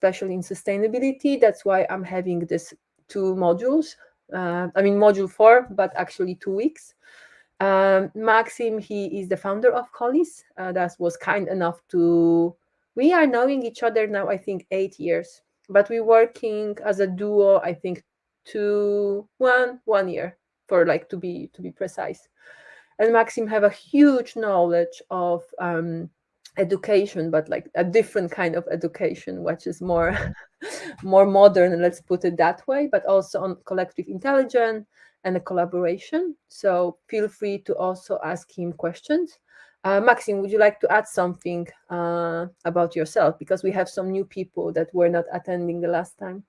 especially in sustainability. That's why I'm having this 2 modules. Module 4, but actually 2 weeks. Maxim, he is the founder of Collis. That was kind enough to. We are knowing each other now, I think, 8 years, but we're working as a duo. I think 1 year for to be precise. And Maxim have a huge knowledge of education, but like a different kind of education, which is more more modern, let's put it that way, but also on collective intelligence and a collaboration. So feel free to also ask him questions. Maxim, would you like to add something about yourself? Because we have some new people that were not attending the last time.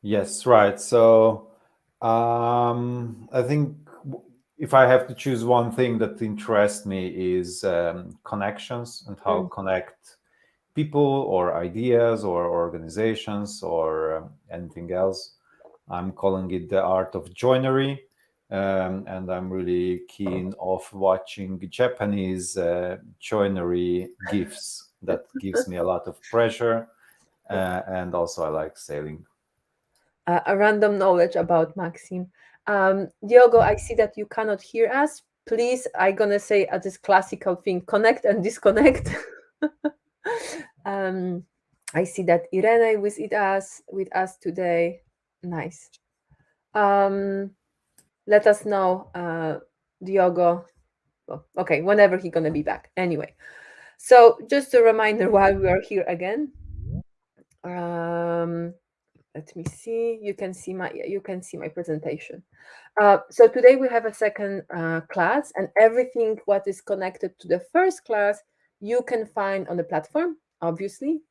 Yes, right. So I think if I have to choose one thing that interests me is connections and how connect people or ideas or organizations or anything else. I'm calling it the art of joinery. And I'm really keen of watching Japanese joinery gifts. That gives me a lot of pleasure. And also I like sailing. A random knowledge about Maxim. Diogo, I see that you cannot hear us. Please, I'm gonna say this classical thing: connect and disconnect. I see that Irene with us today. Nice. Let us know, Diogo. Well, okay, whenever he's gonna be back. Anyway, so just a reminder while we are here again. Let me see. You can see my presentation. So today we have a second class, and everything what is connected to the first class you can find on the platform, obviously.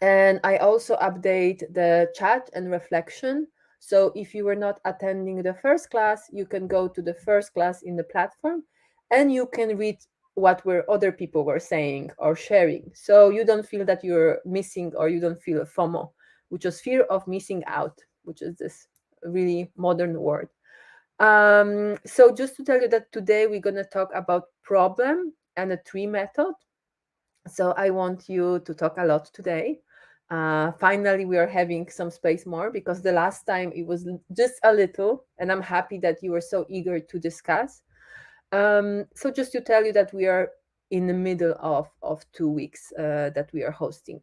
And I also update the chat and reflection. So if you were not attending the first class, you can go to the first class in the platform and you can read what were other people were saying or sharing. So you don't feel that you're missing, or you don't feel a FOMO, which is fear of missing out, which is this really modern word. So just to tell you that today we're going to talk about problem and a tree method. So I want you to talk a lot today. Finally, we are having some space more, because the last time it was just a little, and I'm happy that you were so eager to discuss. So just to tell you that we are in the middle of 2 weeks that we are hosting.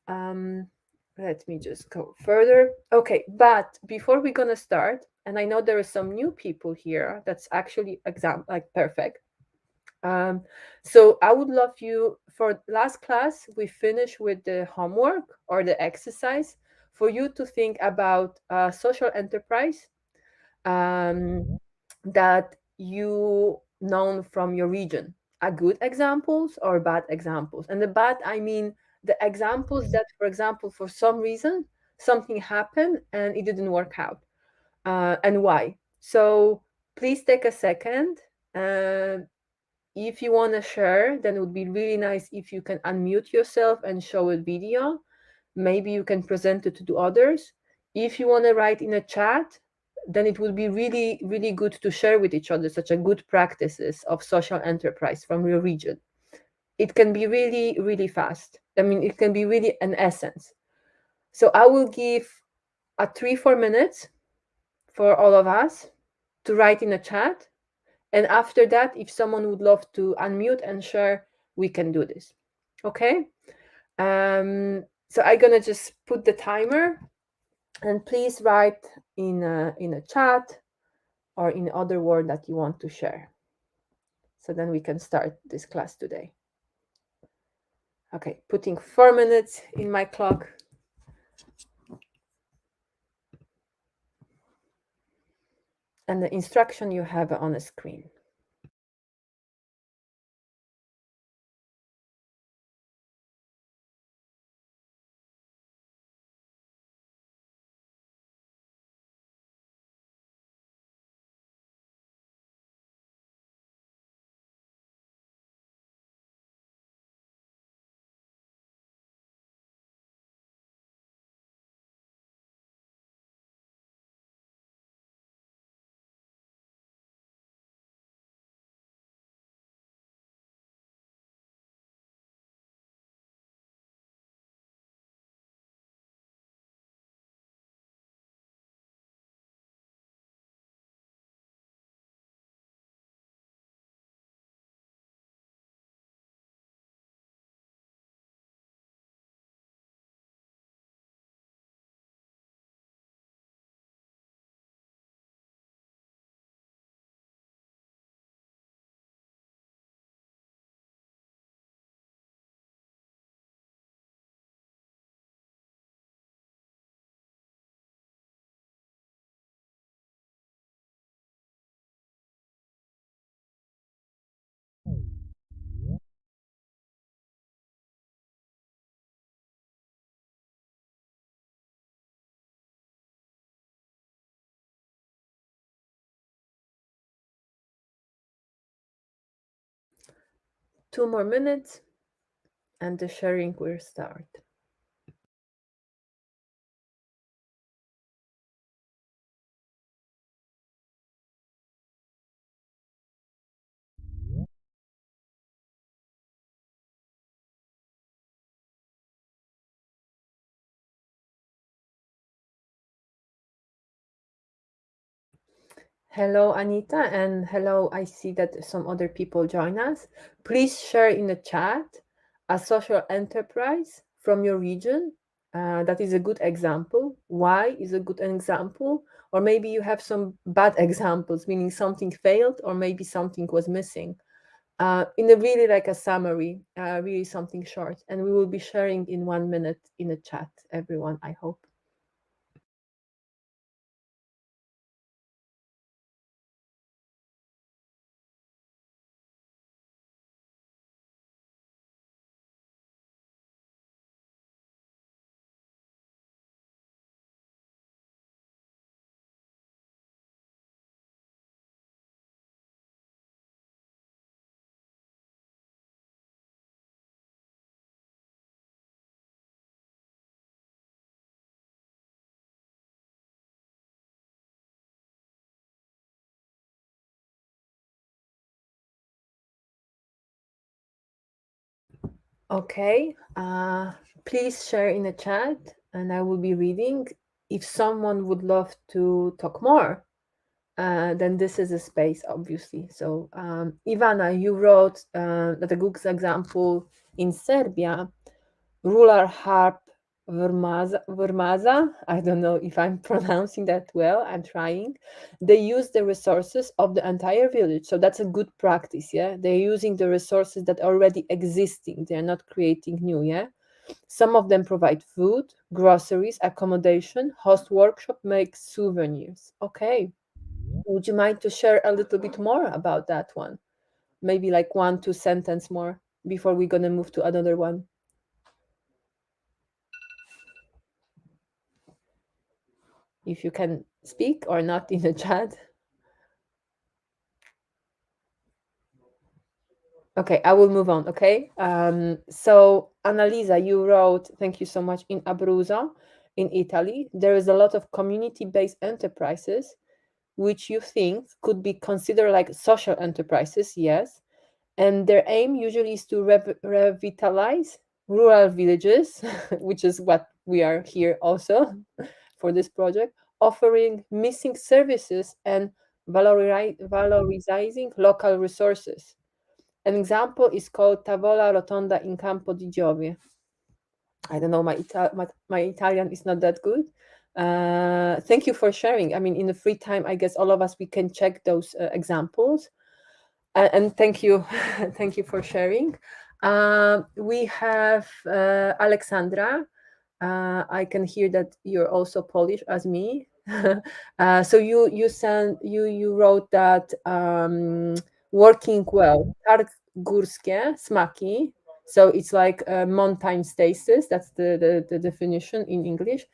Um, Let me just go further. Okay, but before we're gonna start, and I know there are some new people here, that's actually perfect. Um, so I would love you, for last class, we finished with the homework or the exercise for you to think about social enterprise that you known from your region, a good examples or bad examples. And the bad, I mean the examples that, for example, for some reason something happened and it didn't work out, and why. So please take a second. If you want to share, then it would be really nice if you can unmute yourself and show a video. Maybe you can present it to others. If you want to write in a chat, then it would be really, really good to share with each other such a good practices of social enterprise from your region. It can be really, really fast. I mean, it can be really an essence. So I will give a 3-4 minutes for all of us to write in a chat. And after that, if someone would love to unmute and share, we can do this. Okay? So I'm gonna just put the timer, and please write in a chat or in other word that you want to share. So then we can start this class today. Okay, putting 4 minutes in my clock. And the instruction you have on the screen. 2 more minutes and the sharing will start. Hello, Anita, and hello. I see that some other people join us. Please share in the chat a social enterprise from your region. That is a good example. Why is a good example? Or maybe you have some bad examples, meaning something failed, or maybe something was missing. In a really like a summary, really something short. And we will be sharing in 1 minute in the chat, everyone, I hope. Okay, please share in the chat and I will be reading. If someone would love to talk more, then this is a space, obviously. So, Ivana, you wrote that a good example in Serbia, rural harp Vrmaza. I don't know if I'm pronouncing that well. I'm trying. They use the resources of the entire village. So that's a good practice, yeah? They're using the resources that are already existing. They're not creating new, yeah? Some of them provide food, groceries, accommodation, host workshop, make souvenirs. Okay. Would you mind to share a little bit more about that one? Maybe like 1, 2 sentence more before we're gonna move to another one. If you can speak or not in the chat. Okay, I will move on. Okay. So Annalisa, you wrote, thank you so much, in Abruzzo, in Italy. There is a lot of community-based enterprises, which you think could be considered like social enterprises, yes. And their aim usually is to revitalize rural villages, which is what we are here also for this project, offering missing services and valorizing local resources. An example is called Tavola Rotonda in Campo di Giove. I don't know, my Italian is not that good. Thank you for sharing. I mean, in the free time, I guess all of us, we can check those examples. And thank you, thank you for sharing. We have Alexandra. I can hear that you're also Polish as me. So you wrote that working well, targ górskie, smaki. So it's like mountain stasis. That's the definition in English.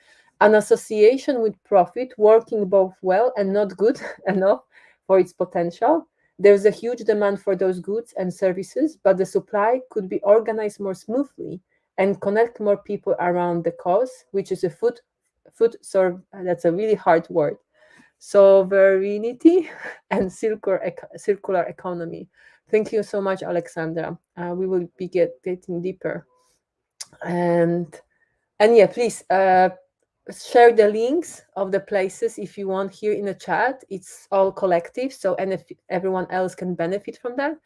An association with profit, working both well and not good enough for its potential. There's a huge demand for those goods and services, but the supply could be organized more smoothly and connect more people around the cause, which is a food serve. That's a really hard word. Sovereignty and circular economy. Thank you so much, Alexandra. We will be getting deeper, and yeah, please share the links of the places if you want here in the chat. It's all collective, so and if everyone else can benefit from that.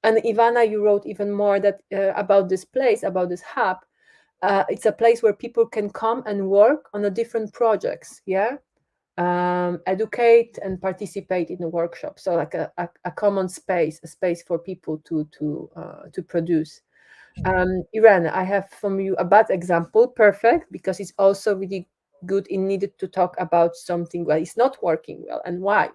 And Ivana, you wrote even more that about this place, about this hub. It's a place where people can come and work on the different projects, yeah, educate and participate in the workshop. So like a common space, a space for people to produce. Iran, I have from you a bad example, perfect, because it's also really good in needed to talk about something that is not working well and why.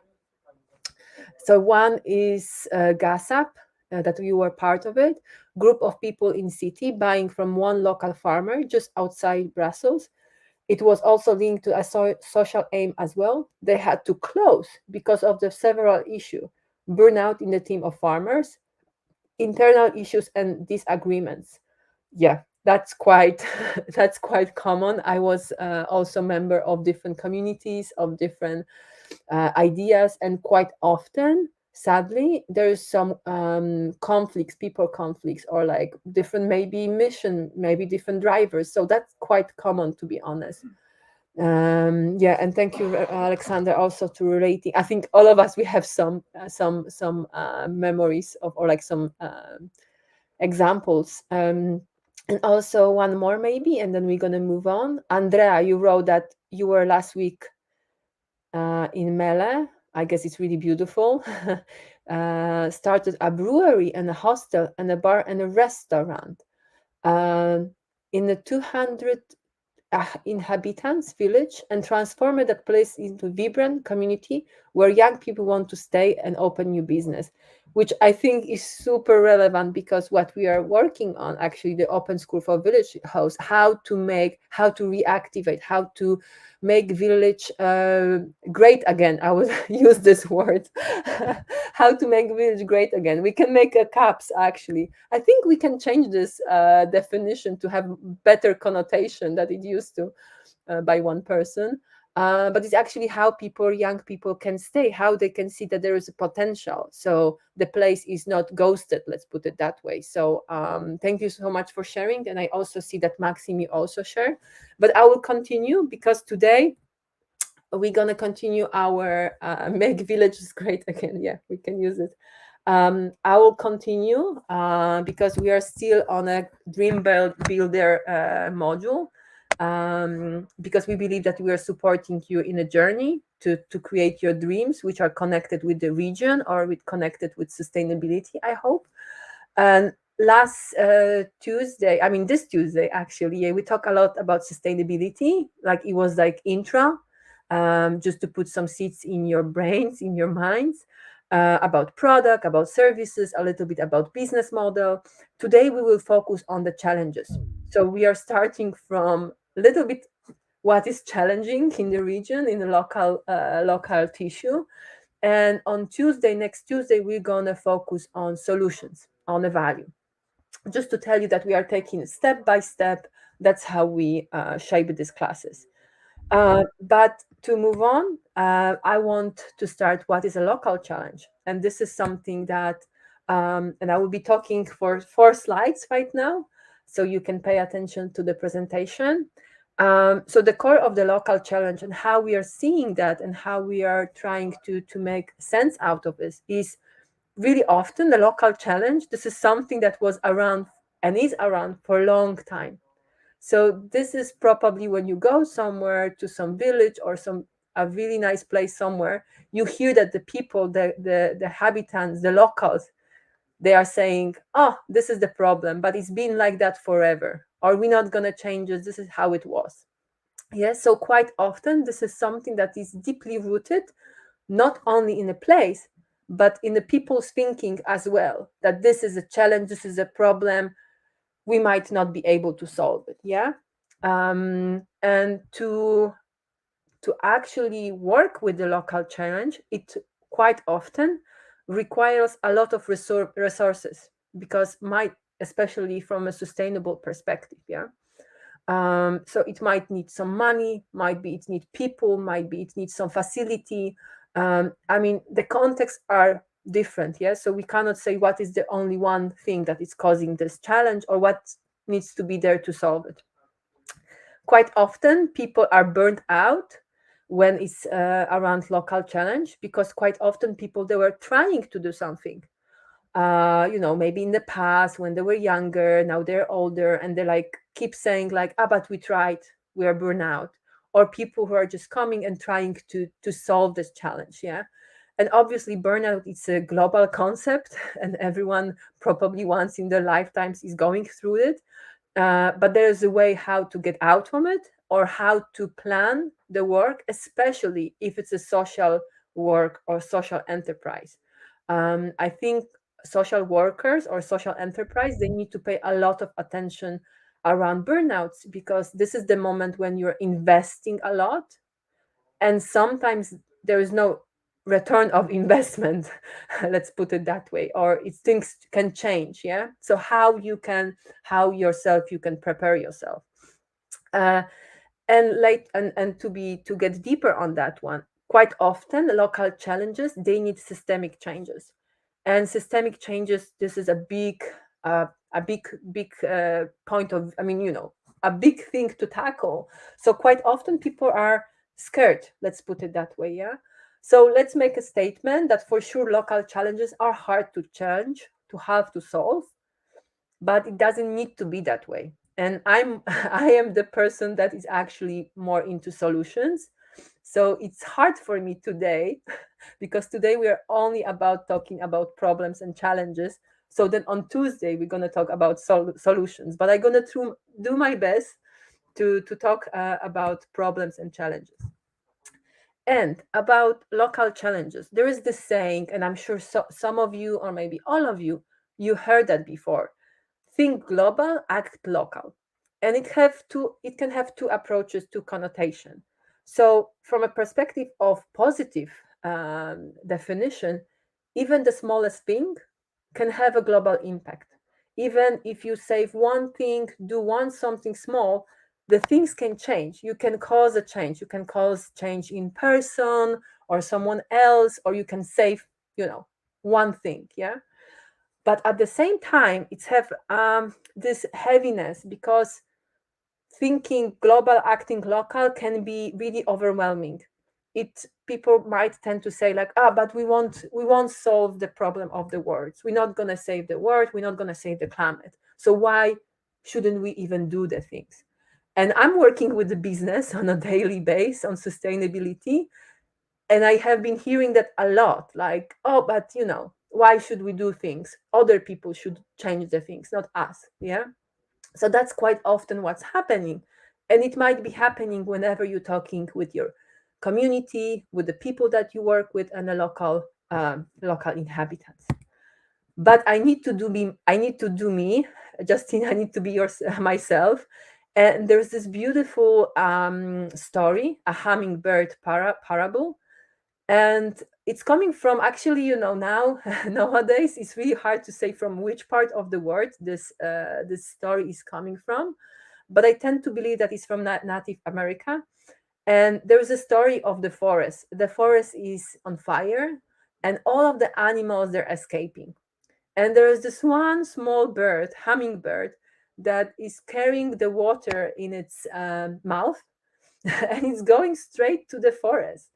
So one is GASAP, that you were part of it, group of people in city buying from one local farmer just outside Brussels. It was also linked to a social aim as well. They had to close because of the several issue, burnout in the team of farmers, internal issues and disagreements. Yeah, that's quite that's quite common. I was also member of different communities, of different ideas, and quite often, sadly, there is some conflicts, people conflicts, or like different, maybe mission, maybe different drivers. So that's quite common, to be honest. Yeah, and thank you, Alexander, also to relating. I think all of us, we have some memories of, or like some examples. And also one more maybe, and then we're gonna move on. Andrea, you wrote that you were last week in Mele. I guess it's really beautiful. Started a brewery and a hostel and a bar and a restaurant um, in a 200 inhabitants village, and transformed that place into vibrant community where young people want to stay and open new business, which I think is super relevant, because what we are working on, actually, the open school for village house, how to reactivate, how to make village great again. I would use this word. How to make village great again. We can make a caps, actually. I think we can change this definition to have better connotation that it used to, by one person. But it's actually how people, young people, can stay, how they can see that there is a potential. So the place is not ghosted, let's put it that way. So thank you so much for sharing. And I also see that Maxim, you also share. But I will continue, because today we're gonna continue our make villages great again. Yeah, we can use it. I will continue because we are still on a builder module, because we believe that we are supporting you in a journey to create your dreams, which are connected with the region, or with connected with sustainability, I hope. And last Tuesday, I mean this Tuesday actually, yeah, we talk a lot about sustainability, like it was like intro, just to put some seeds in your brains, in your minds, about product, about services, a little bit about business model. Today we will focus on the challenges. So we are starting from a little bit what is challenging in the region, in the local tissue. And on Tuesday, next Tuesday, we're gonna focus on solutions, on the value. Just to tell you that we are taking step by step. That's how we shape these classes. But to move on, I want to start what is a local challenge. And this is something that, and I will be talking for 4 slides right now, so you can pay attention to the presentation. So the core of the local challenge, and how we are seeing that, and how we are trying to make sense out of this, is really often the local challenge. This is something that was around and is around for a long time. So this is probably when you go somewhere to some village, or some a really nice place somewhere, you hear that the people, the habitants, the locals, they are saying, oh, this is the problem, but it's been like that forever, or we're not going to change it, this is how it was. Yes, so quite often this is something that is deeply rooted, not only in a place, but in the people's thinking as well, that this is a challenge, this is a problem, we might not be able to solve it. Yeah. And to actually work with the local challenge, it quite often requires a lot of resources, because might, especially from a sustainable perspective. Yeah. So it might need some money, might be it need people, might be it needs some facility. I mean, the contexts are different. Yeah. So we cannot say what is the only one thing that is causing this challenge, or what needs to be there to solve it. Quite often people are burnt out when it's around local challenge, because quite often people, they were trying to do something, maybe in the past when they were younger, now they're older, and they like keep saying like, ah, but we tried, we are burnout. Or people who are just coming and trying to solve this challenge. Yeah. And obviously burnout, it's a global concept, and everyone probably once in their lifetimes is going through it. But there is a way how to get out from it, or how to plan the work, especially if it's a social work or social enterprise. I think social workers or social enterprise, they need to pay a lot of attention around burnouts, because this is the moment when you're investing a lot, and sometimes there is no return of investment, let's put it that way, or it's things can change. Yeah, so how yourself you can prepare yourself. uh, and to get deeper on that one, quite often local challenges, they need systemic changes. And systemic changes, this is uh, a big point of, I mean, a big thing to tackle. So quite often people are scared, let's put it that way. Yeah, so let's make a statement that for sure local challenges are hard to change, to have to solve, but it doesn't need to be that way. And I am the person that is actually more into solutions. So it's hard for me today because today we are only about talking about problems and challenges. So then on Tuesday we're going to talk about solutions, but I'm going to do my best to talk about problems and challenges. And about local challenges, there is this saying, and I'm sure some of you, or maybe all of you, you heard that before: think global, act local. And it can have two approaches, two connotation. So from a perspective of positive definition, even the smallest thing can have a global impact. Even if you save one thing, do one something small, the things can change. You can cause a change. You can cause change in person or someone else, or you can save, one thing. Yeah, but at the same time it's have this heaviness, because thinking global, acting local can be really overwhelming. It People might tend to say like, but we won't solve the problem of the world, we're not going to save the world, we're not going to save the climate, so why shouldn't we even do the things? And I'm working with the business on a daily basis on sustainability, and I have been hearing that a lot, like, but why should we do things? Other people should change the things, not us. Yeah. So that's quite often what's happening. And it might be happening whenever you're talking with your community, with the people that you work with, and the local inhabitants. But I need to do me, Justine, I need to be myself. And there's this beautiful story, a hummingbird parable, and it's coming from, actually, now nowadays it's really hard to say from which part of the world this story is coming from, but I tend to believe that it's from Native America. And there's a story of the forest is on fire, and all of the animals, they're escaping, and there is this one small bird, hummingbird, that is carrying the water in its mouth and it's going straight to the forest.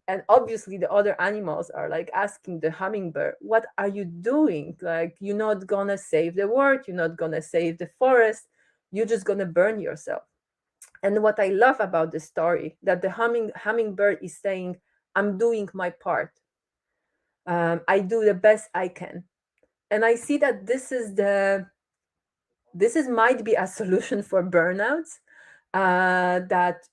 And obviously the other animals are like asking the hummingbird, what are you doing? Like, you're not gonna save the world, you're not gonna save the forest, you're just gonna burn yourself. And what I love about the story, that the hummingbird is saying, I'm doing my part, I do the best I can. And I see that this might be a solution for burnouts, that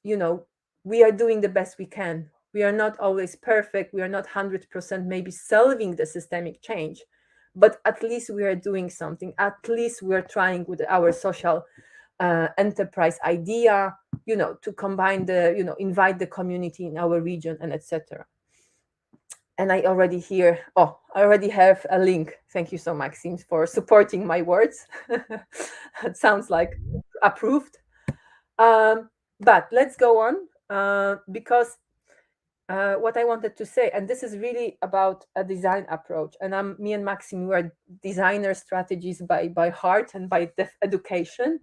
we are doing the best we can. We are not always perfect, we are not 100% maybe solving the systemic change, but at least we are doing something. At least we are trying with our social enterprise idea, to combine invite the community in our region, and etc. And I already have a link. Thank you so much, Maxime, for supporting my words. It sounds like approved. But let's go on, because what I wanted to say, and this is really about a design approach. And me and Maxime, we are designer strategies by heart and by education.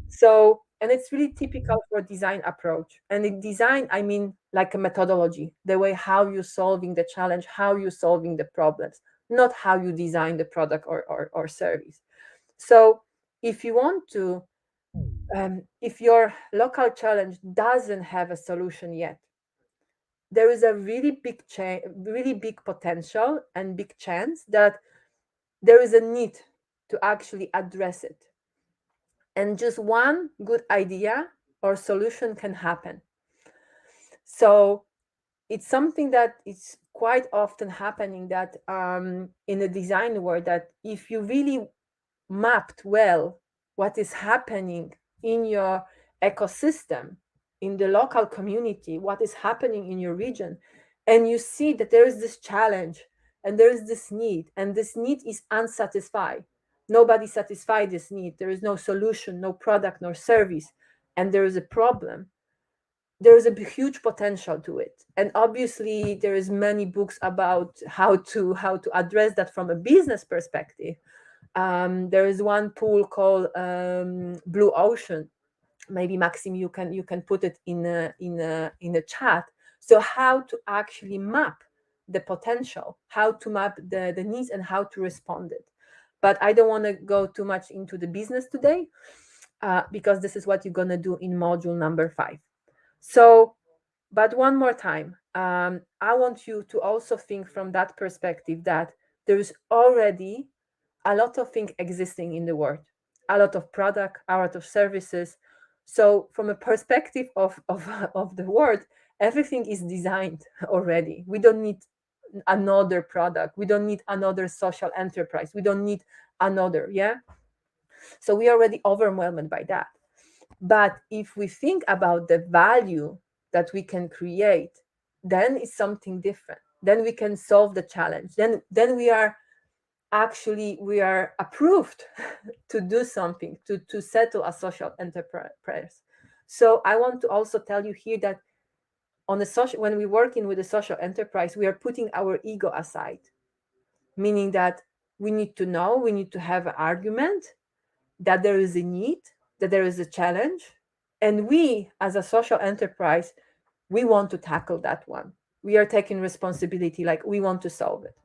So, and it's really typical for design approach. And in design, I mean like a methodology, the way how you're solving the challenge, how you're solving the problems, not how you design the product or service. So, if you want to, if your local challenge doesn't have a solution yet, there is a really big potential and big chance that there is a need to actually address it. And just one good idea or solution can happen. So it's something that is quite often happening, that in the design world, that if you really mapped well what is happening in your ecosystem, in the local community, what is happening in your region, and you see that there is this challenge and there is this need, and this need is unsatisfied. Nobody satisfied this need. There is no solution, no product, no service, and there is a problem. There is a huge potential to it, and obviously there is many books about how to address that from a business perspective. There is one tool called Blue Ocean. Maybe Maxim, you can put it in a chat. So how to actually map the potential, how to map the needs, and how to respond it. But I don't want to go too much into the business today, because this is what you're going to do in module number 5. So, but one more time, I want you to also think from that perspective that there is already a lot of things existing in the world, a lot of product, a lot of services. So from a perspective of the world, everything is designed already. We don't need another product. We don't need another social enterprise. We don't need another, yeah? So we are already overwhelmed by that. But if we think about the value that we can create, then it's something different. Then we can solve the challenge. Then we are approved to do something, to settle a social enterprise. So I want to also tell you here that on the social, when we working with a social enterprise, we are putting our ego aside, meaning that we need to have an argument, that there is a need, that there is a challenge, and we as a social enterprise, we want to tackle that one. We are taking responsibility, like we want to solve it.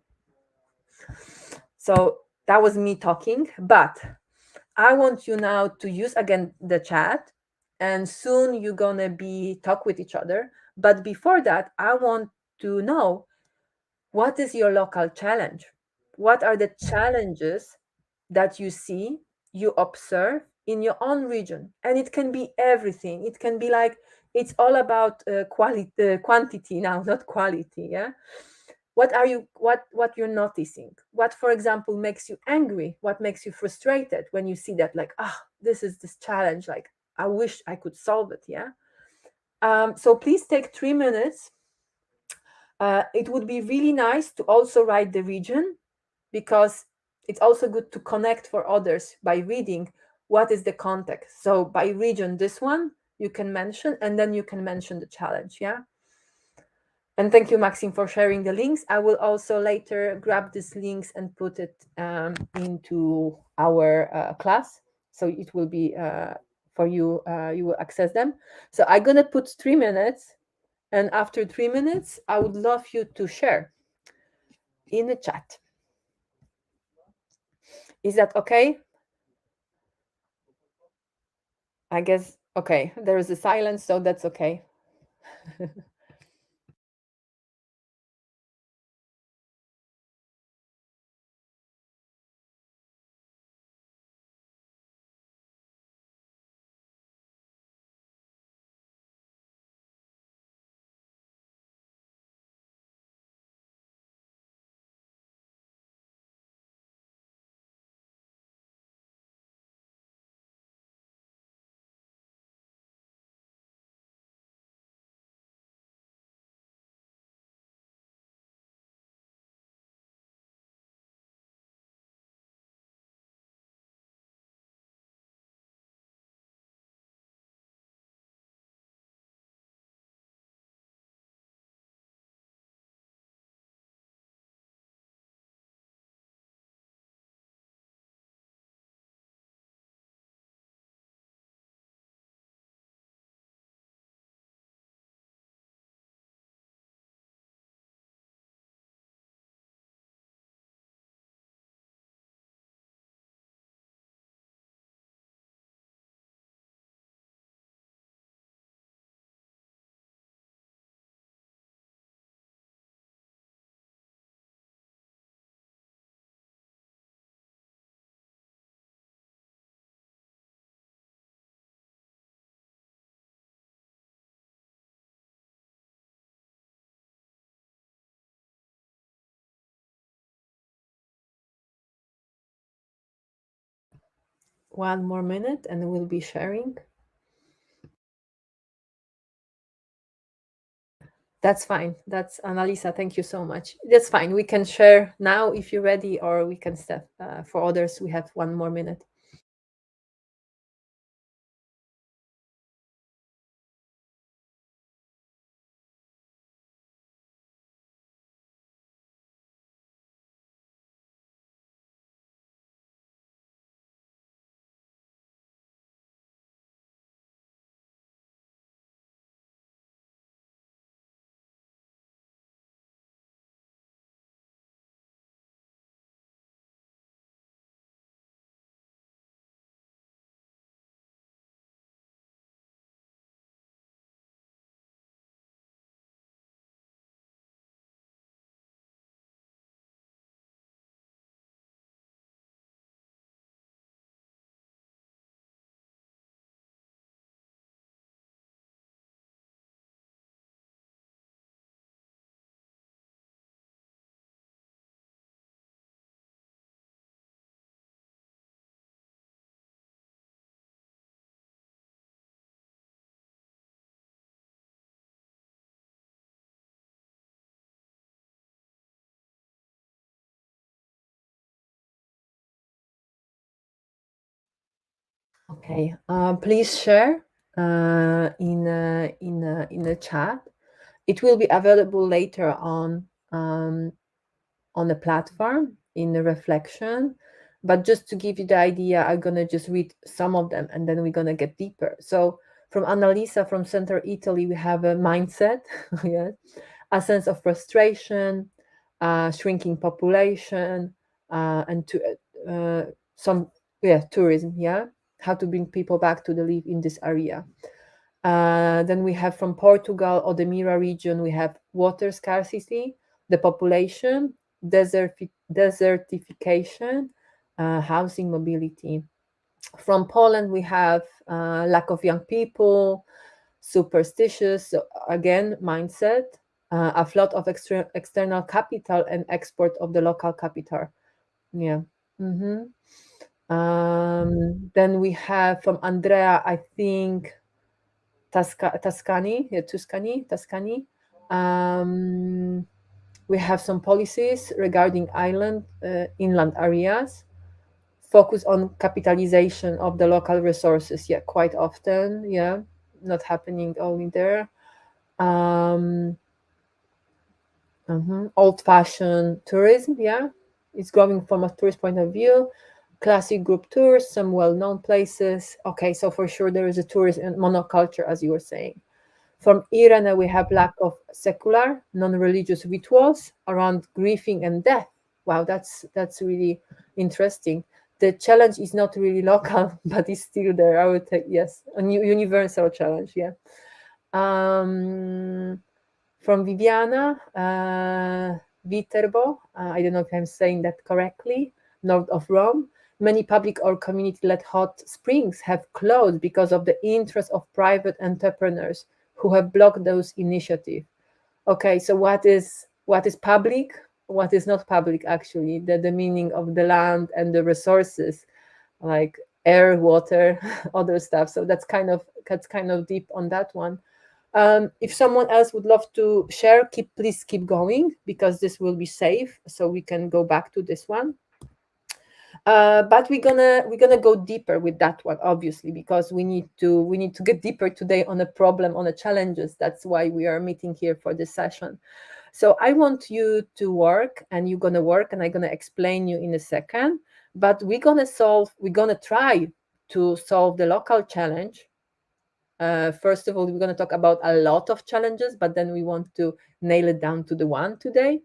So that was me talking, but I want you now to use again the chat, and soon you're gonna be talk with each other. But before that, I want to know, what is your local challenge? What are the challenges that you see, you observe in your own region? And it can be everything. It can be like, it's all about quality, quantity now, not quality. Yeah. What you're noticing? What, for example, makes you angry? What makes you frustrated when you see that? Like, this is this challenge. Like, I wish I could solve it. Yeah. So please take 3 minutes. It would be really nice to also write the region, because it's also good to connect for others by reading what is the context. So by region, this one you can mention, and then you can mention the challenge. Yeah. And thank you, Maxim, for sharing the links. I will also later grab these links and put it into our class. So it will be for you, you will access them. So I'm going to put 3 minutes. And after 3 minutes, I would love you to share in the chat. Is that okay? I guess, okay. There is a silence, so that's okay. One more minute and we'll be sharing. That's fine. That's Annalisa. Thank you so much. That's fine. We can share now if you're ready, or we can step for others. We have 1 more minute. Okay. Please share in the chat. It will be available later on the platform in the reflection. But just to give you the idea, I'm gonna just read some of them and then we're gonna get deeper. So from Annalisa from Center Italy, we have a mindset, yes, a sense of frustration, shrinking population, and to some tourism, yeah, how to bring people back to the live in this area. Then we have from Portugal or the Mira region, we have water scarcity, the population, desertification, housing mobility. From Poland, we have lack of young people, superstitious, so again, mindset, a flood of external capital and export of the local capital. Yeah. Mhm. Then we have from Andrea, I think, Tuscany, yeah, Tuscany. Um, we have some policies regarding inland areas, focus on capitalization of the local resources. Yeah, quite often. Yeah, not happening only there. Um, Old-fashioned tourism. Yeah, it's growing from a tourist point of view. Classic group tours, some well-known places. Okay, so for sure there is a tourist and monoculture, as you were saying. From Iran, we have lack of secular, non-religious rituals around grieving and death. Wow, that's really interesting. The challenge is not really local, but it's still there. I would take yes, a new universal challenge. Yeah. Um, from Viviana Viterbo, I don't know if I'm saying that correctly, north of Rome. Many public or community-led hot springs have closed because of the interest of private entrepreneurs who have blocked those initiatives. Okay, so what is public? What is not public actually? The meaning of the land and the resources like air, water, other stuff. So that's kind of deep on that one. If someone else would love to share, please keep going because this will be safe, so we can go back to this one. But we're gonna go deeper with that one, obviously, because we need to get deeper today on a problem, on the challenges. That's why we are meeting here for this session. So I want you to work, and you're gonna work, and I'm gonna explain you in a second. But we're gonna try to solve the local challenge. First of all, we're going to talk about a lot of challenges, but then we want to nail it down to the one today.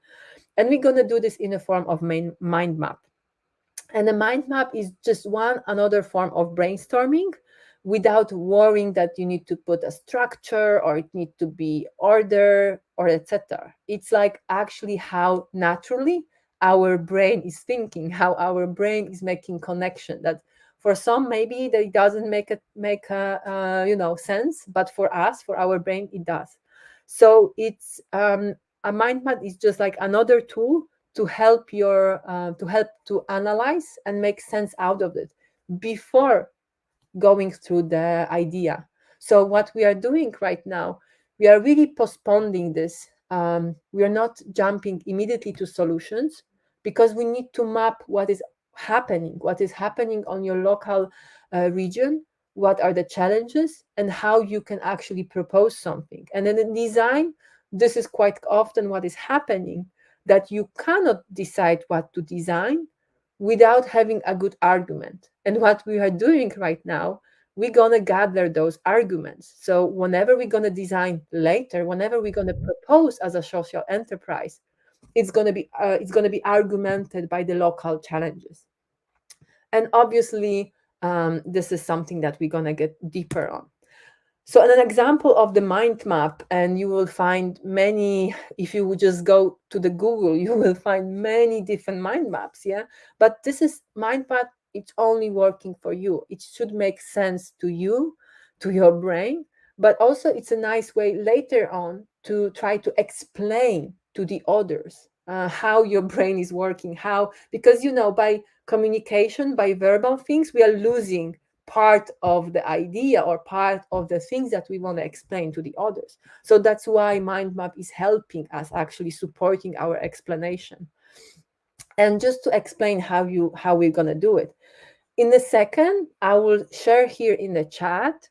And we're going to do this in a form of mind map. And a mind map is just one another form of brainstorming without worrying that you need to put a structure or it need to be order or etc. It's like actually how naturally our brain is thinking, how our brain is making connection. That for some maybe that it doesn't make sense, but for us, for our brain, it does. So it's a mind map is just like another tool to help to analyze and make sense out of it before going through the idea. So what we are doing right now, we are really postponing this. We are not jumping immediately to solutions because we need to map what is happening on your local region, what are the challenges, and how you can actually propose something. And then in design, this is quite often what is happening, that you cannot decide what to design without having a good argument. And what we are doing right now, we're gonna gather those arguments. So whenever we're gonna design later, whenever we're gonna propose as a social enterprise, it's gonna be argumented by the local challenges. And obviously, this is something that we're gonna get deeper on. So an example of the mind map, and you will find many, if you would just go to the Google, you will find many different mind maps, yeah? But this is mind map, it's only working for you. It should make sense to you, to your brain, but also it's a nice way later on to try to explain to the others how your brain is working, how, because by communication, by verbal things, we are losing part of the idea or part of the things that we want to explain to the others. So that's why mind map is helping us, actually supporting our explanation. And just to explain how we're going to do it, in a second I will share here in the chat,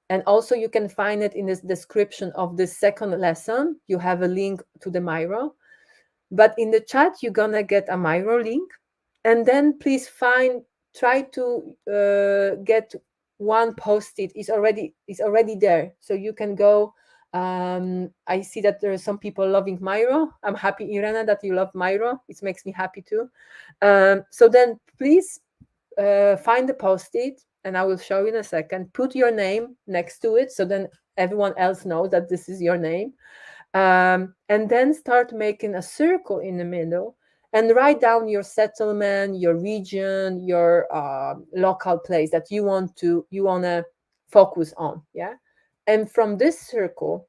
and also you can find it in the description of the second lesson. You have a link to the Miro, but in the chat you're gonna get a Miro link, and then please try to get one post-it. It's already there, so you can go. I see that there are some people loving Miro. I'm happy, Irena, that you love Miro. It makes me happy too. So then please find the post-it, and I will show you in a second. Put your name next to it, so then everyone else knows that this is your name. And then start making a circle in the middle and write down your settlement, your region, your local place that you want to focus on. Yeah. And from this circle,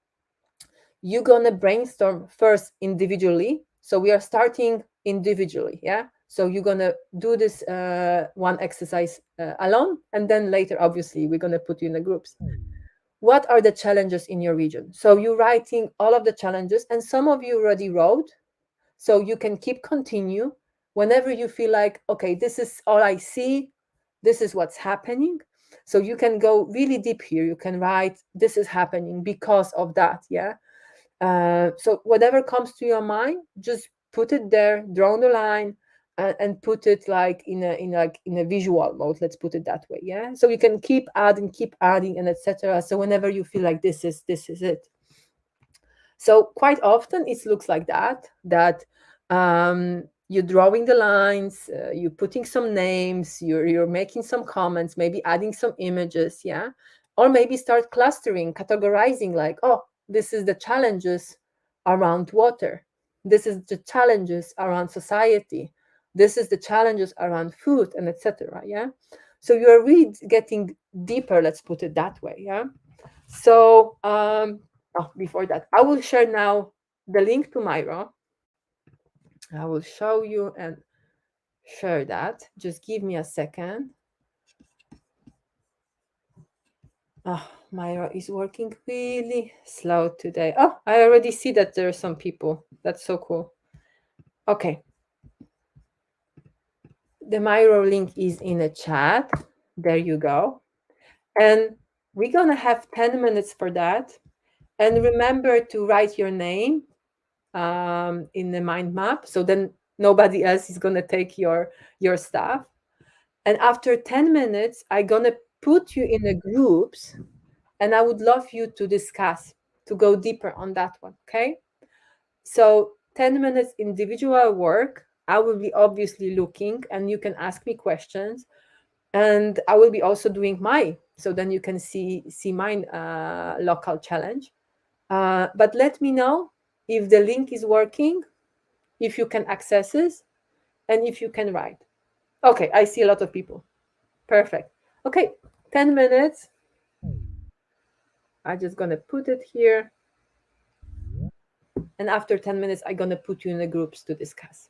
you're gonna brainstorm first individually. So we are starting individually. Yeah. So you're gonna do this one exercise alone, and then later, obviously, we're gonna put you in the groups. What are the challenges in your region? So you're writing all of the challenges, and some of you already wrote, so you can keep continue whenever you feel like, okay, this is all I see, this is what's happening. So you can go really deep here. You can write, this is happening because of that. Yeah. So whatever comes to your mind, just put it there, draw the line, and put it like in a visual mode. Let's put it that way. Yeah. So you can keep adding, and etc. So whenever you feel like this is it. So quite often it looks like that you're drawing the lines, you're putting some names, you're making some comments, maybe adding some images, yeah, or maybe start clustering, categorizing, like, oh, this is the challenges around water, this is the challenges around society, this is the challenges around food, and etc. Yeah. So you're really getting deeper, let's put it that way. Yeah. So before that, I will share now the link to Myra. I will show you and share that. Just give me a second. Oh, Myra is working really slow today. Oh, I already see that there are some people. That's so cool. Okay. The Myra link is in the chat. There you go. And we're going to have 10 minutes for that. And remember to write your name in the mind map, so then nobody else is gonna take your stuff. And after 10 minutes, I'm gonna put you in the groups, and I would love you to discuss, to go deeper on that one. Okay. So 10 minutes individual work. I will be obviously looking, and you can ask me questions, and I will be also doing mine, so then you can see mine local challenge. But let me know if the link is working, if you can access it, and if you can write. Okay, I see a lot of people. Perfect. Okay, 10 minutes. I'm just gonna put it here. And after 10 minutes, I'm gonna put you in the groups to discuss.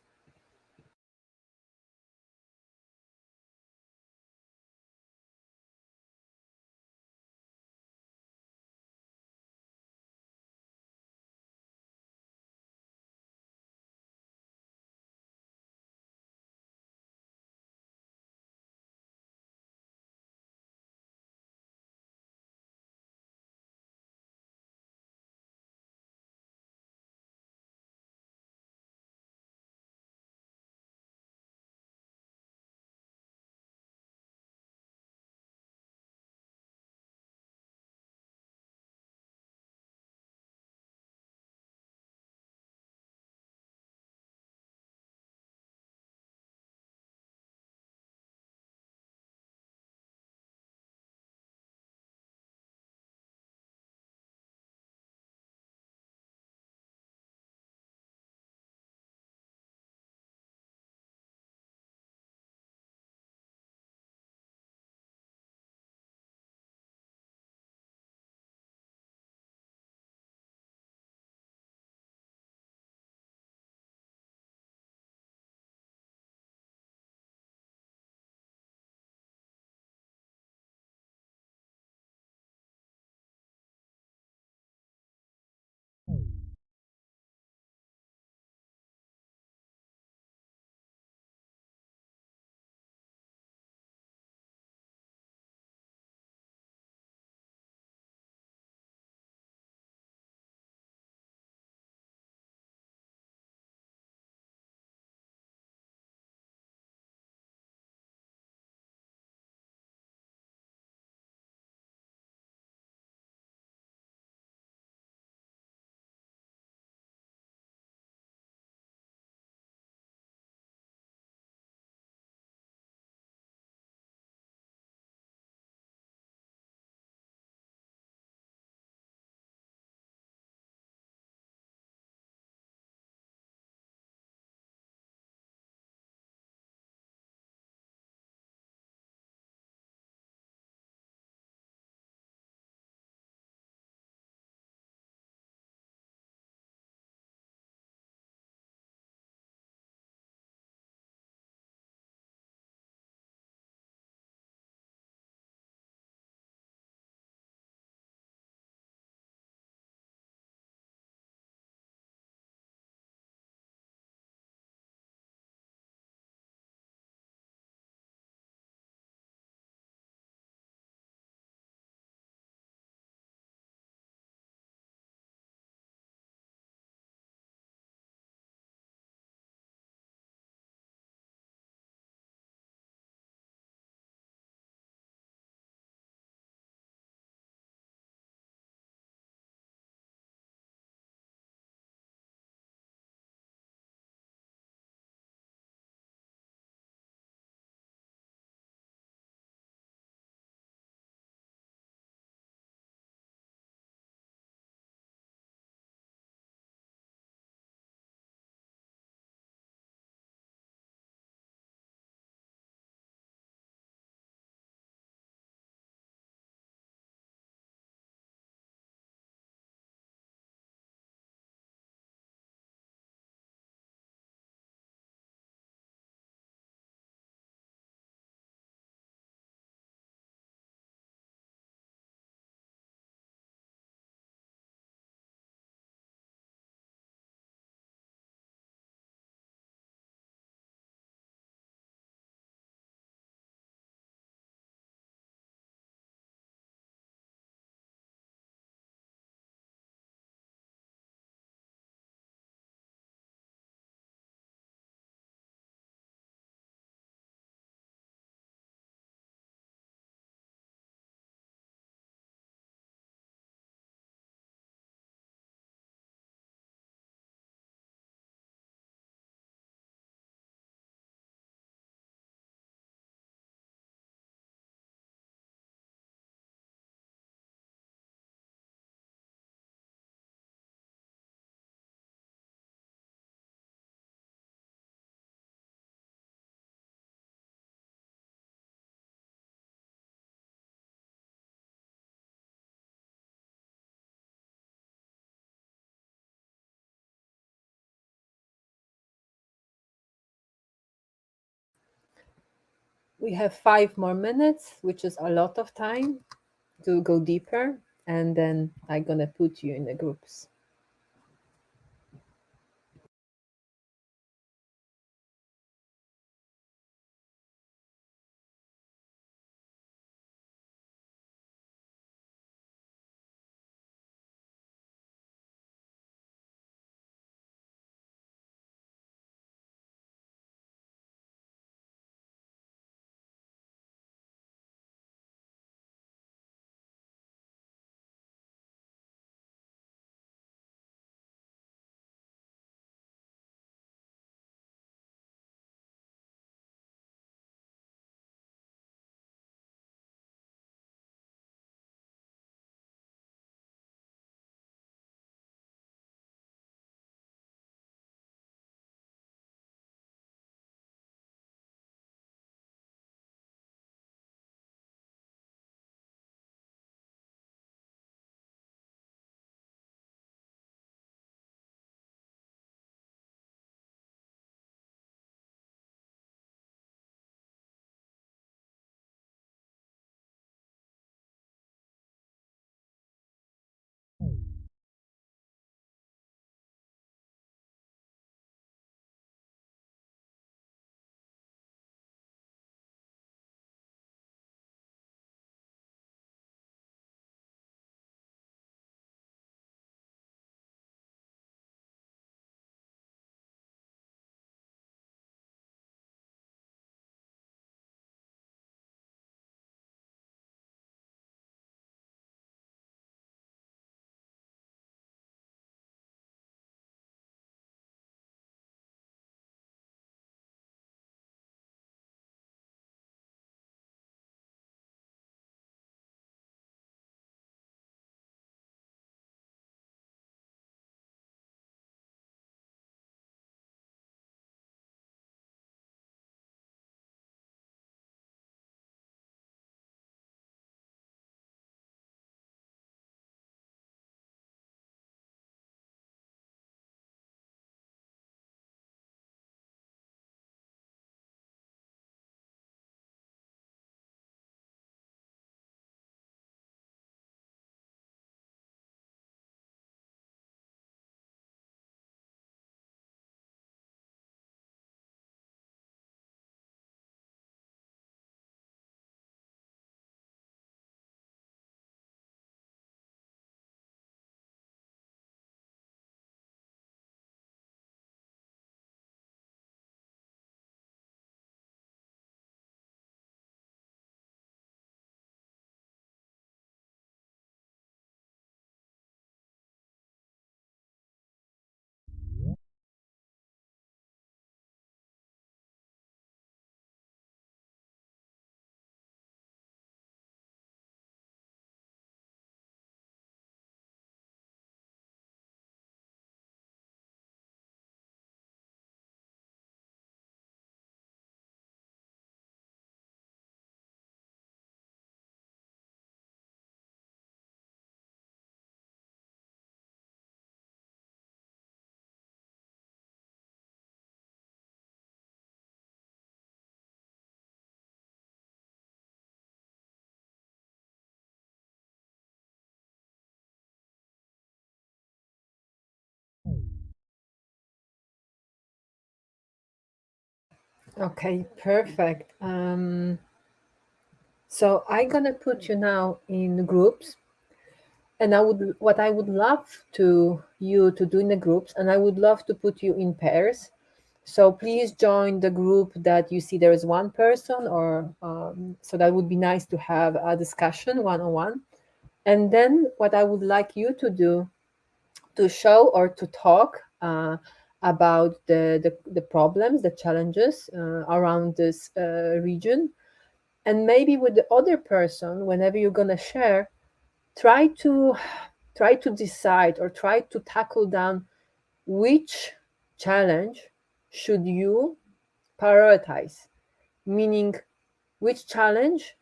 We have 5 more minutes, which is a lot of time to go deeper, and then I'm gonna put you in the groups. Okay, perfect. So I'm gonna put you now in groups, and what I would love to you to do in the groups, and I would love to put you in pairs. So please join the group that you see there is one person, or so that would be nice to have a discussion one on one. And then what I would like you to do to show or to talk about the problems, the challenges around this region. And maybe with the other person, whenever you're going to share, try to try to decide or try to tackle down which challenge should you prioritize, meaning which challenge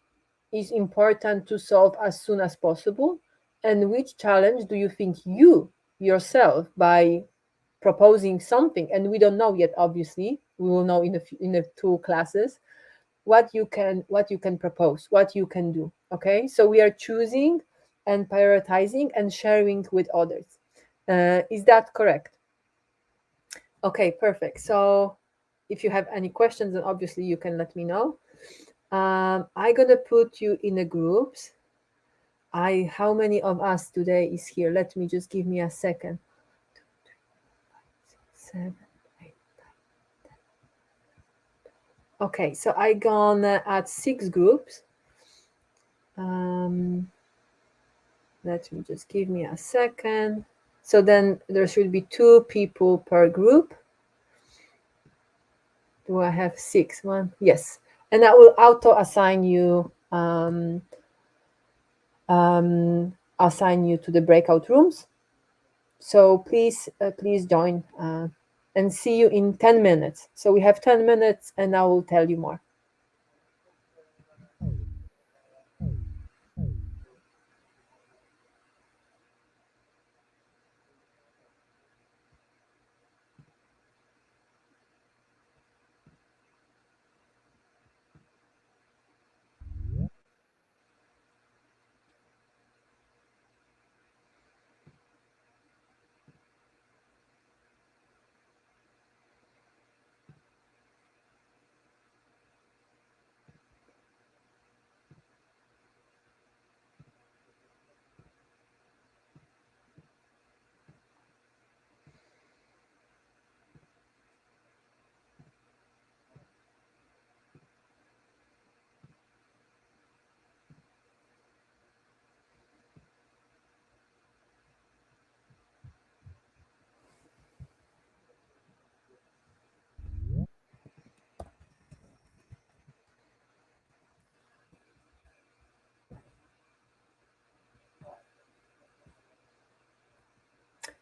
is important to solve as soon as possible, and which challenge do you think you yourself, by proposing something, and we don't know yet, obviously we will know in the 2 classes, what you can propose, what you can do. Okay, so we are choosing and prioritizing and sharing with others. Is that correct? Okay, perfect. So if you have any questions, then obviously you can let me know. I'm gonna put you in a groups. How many of us today is here? Let me just give me a second. 7, 8. Okay, so I gonna add 6 groups. Let me just give me a second. So then there should be 2 people per group. Do I have 6? One, yes. And I will auto assign you to the breakout rooms. So please join and see you in 10 minutes. So we have 10 minutes and I will tell you more.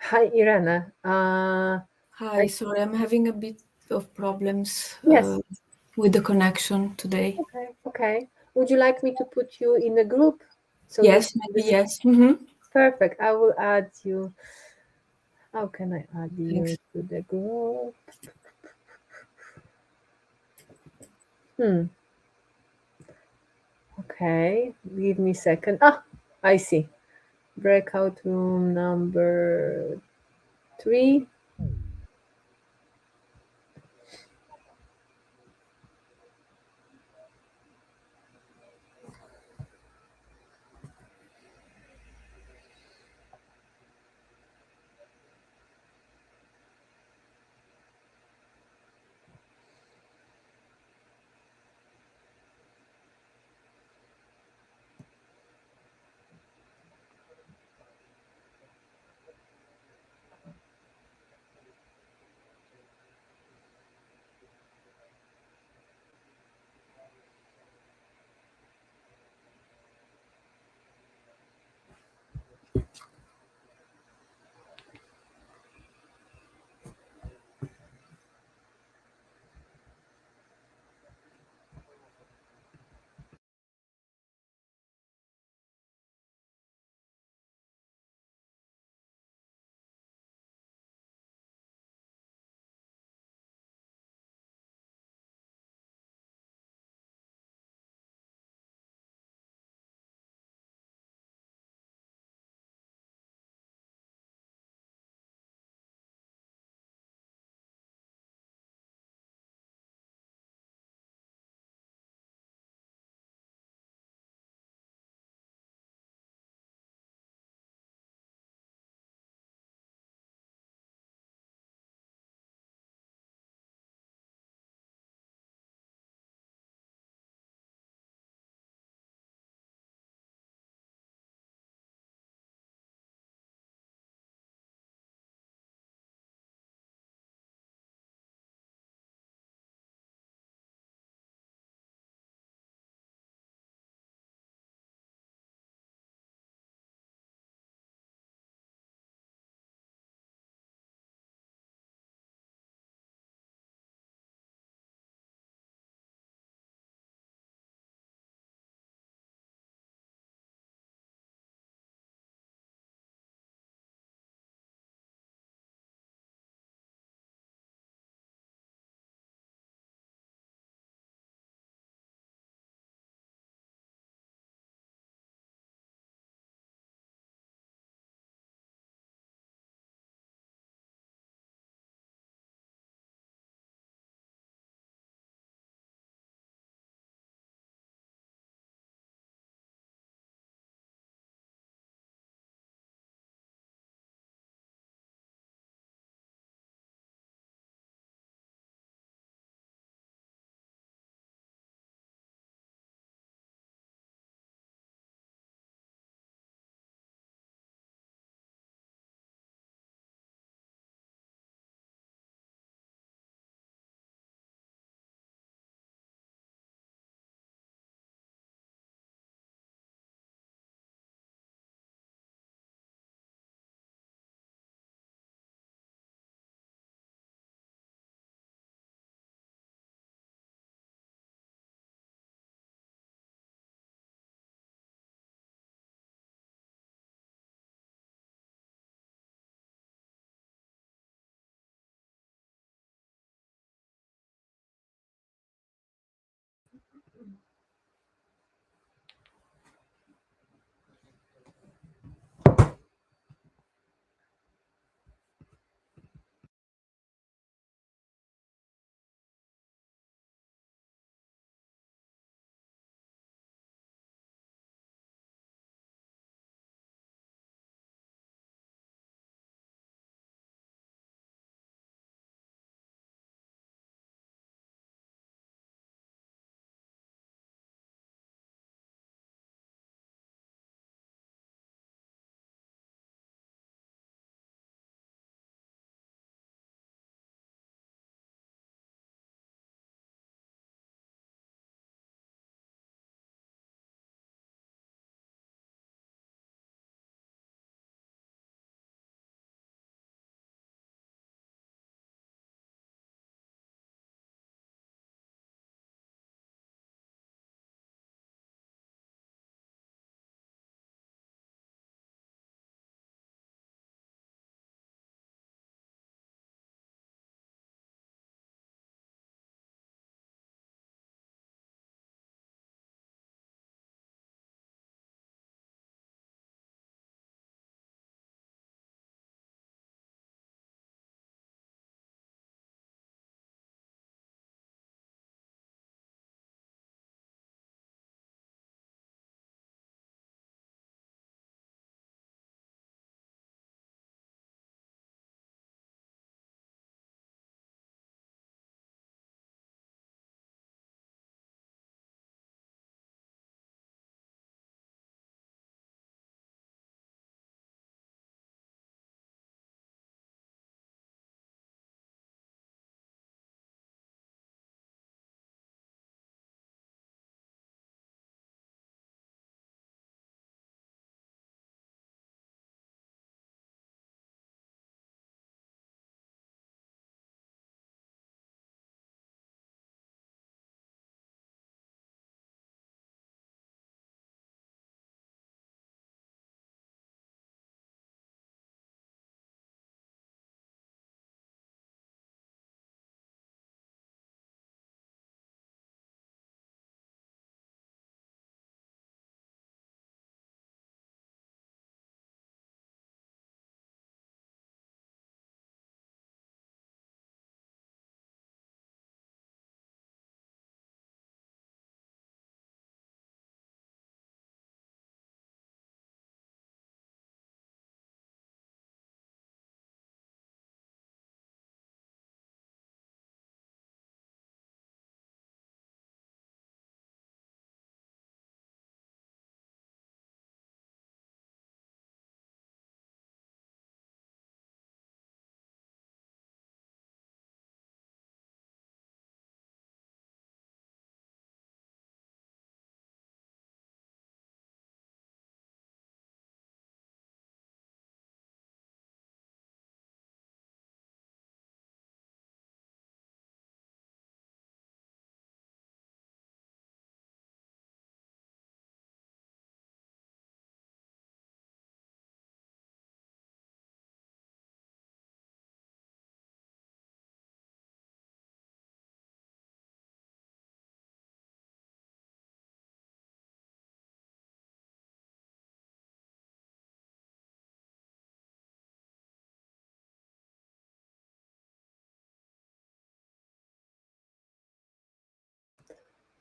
Hi, Irena. Hi, sorry, I'm having a bit of problems Yes. with the connection today. Okay. Okay. Would you like me to put you in a group so that Yes, you maybe receive? yes. Mm-hmm. Perfect. I will add you. How can I add you Thanks. to the group? Hmm. Okay. Give me a second. Ah, I see. Breakout room number 3.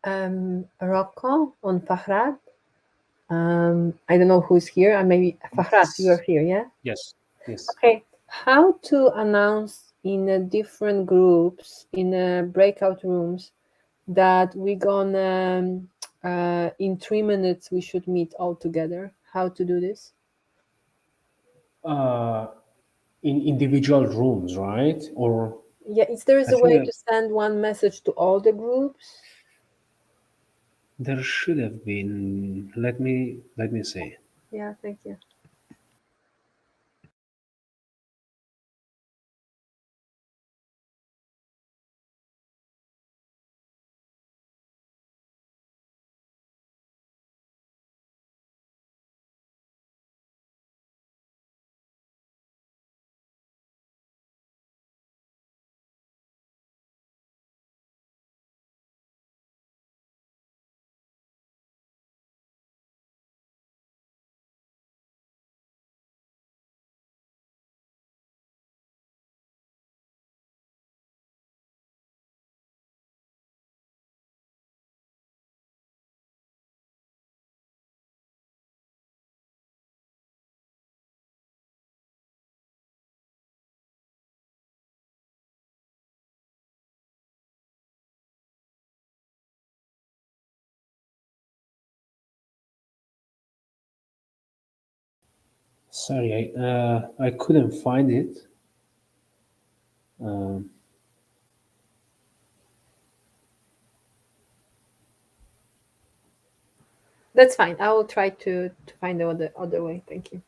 Rocco on Fahrat. I don't know who's here. Maybe Fahrat, you are here, yeah? Yes, yes. Okay. How to announce in different groups, in breakout rooms, that we're gonna, in 3 minutes, we should meet all together. How to do this? Uh, in individual rooms, right? Or Yeah, there is I a think way that to send one message to all the groups. there should have been. Let me see. Yeah, thank you. Sorry, I couldn't find it. Um, That's fine. I will try to find the other way. Thank you.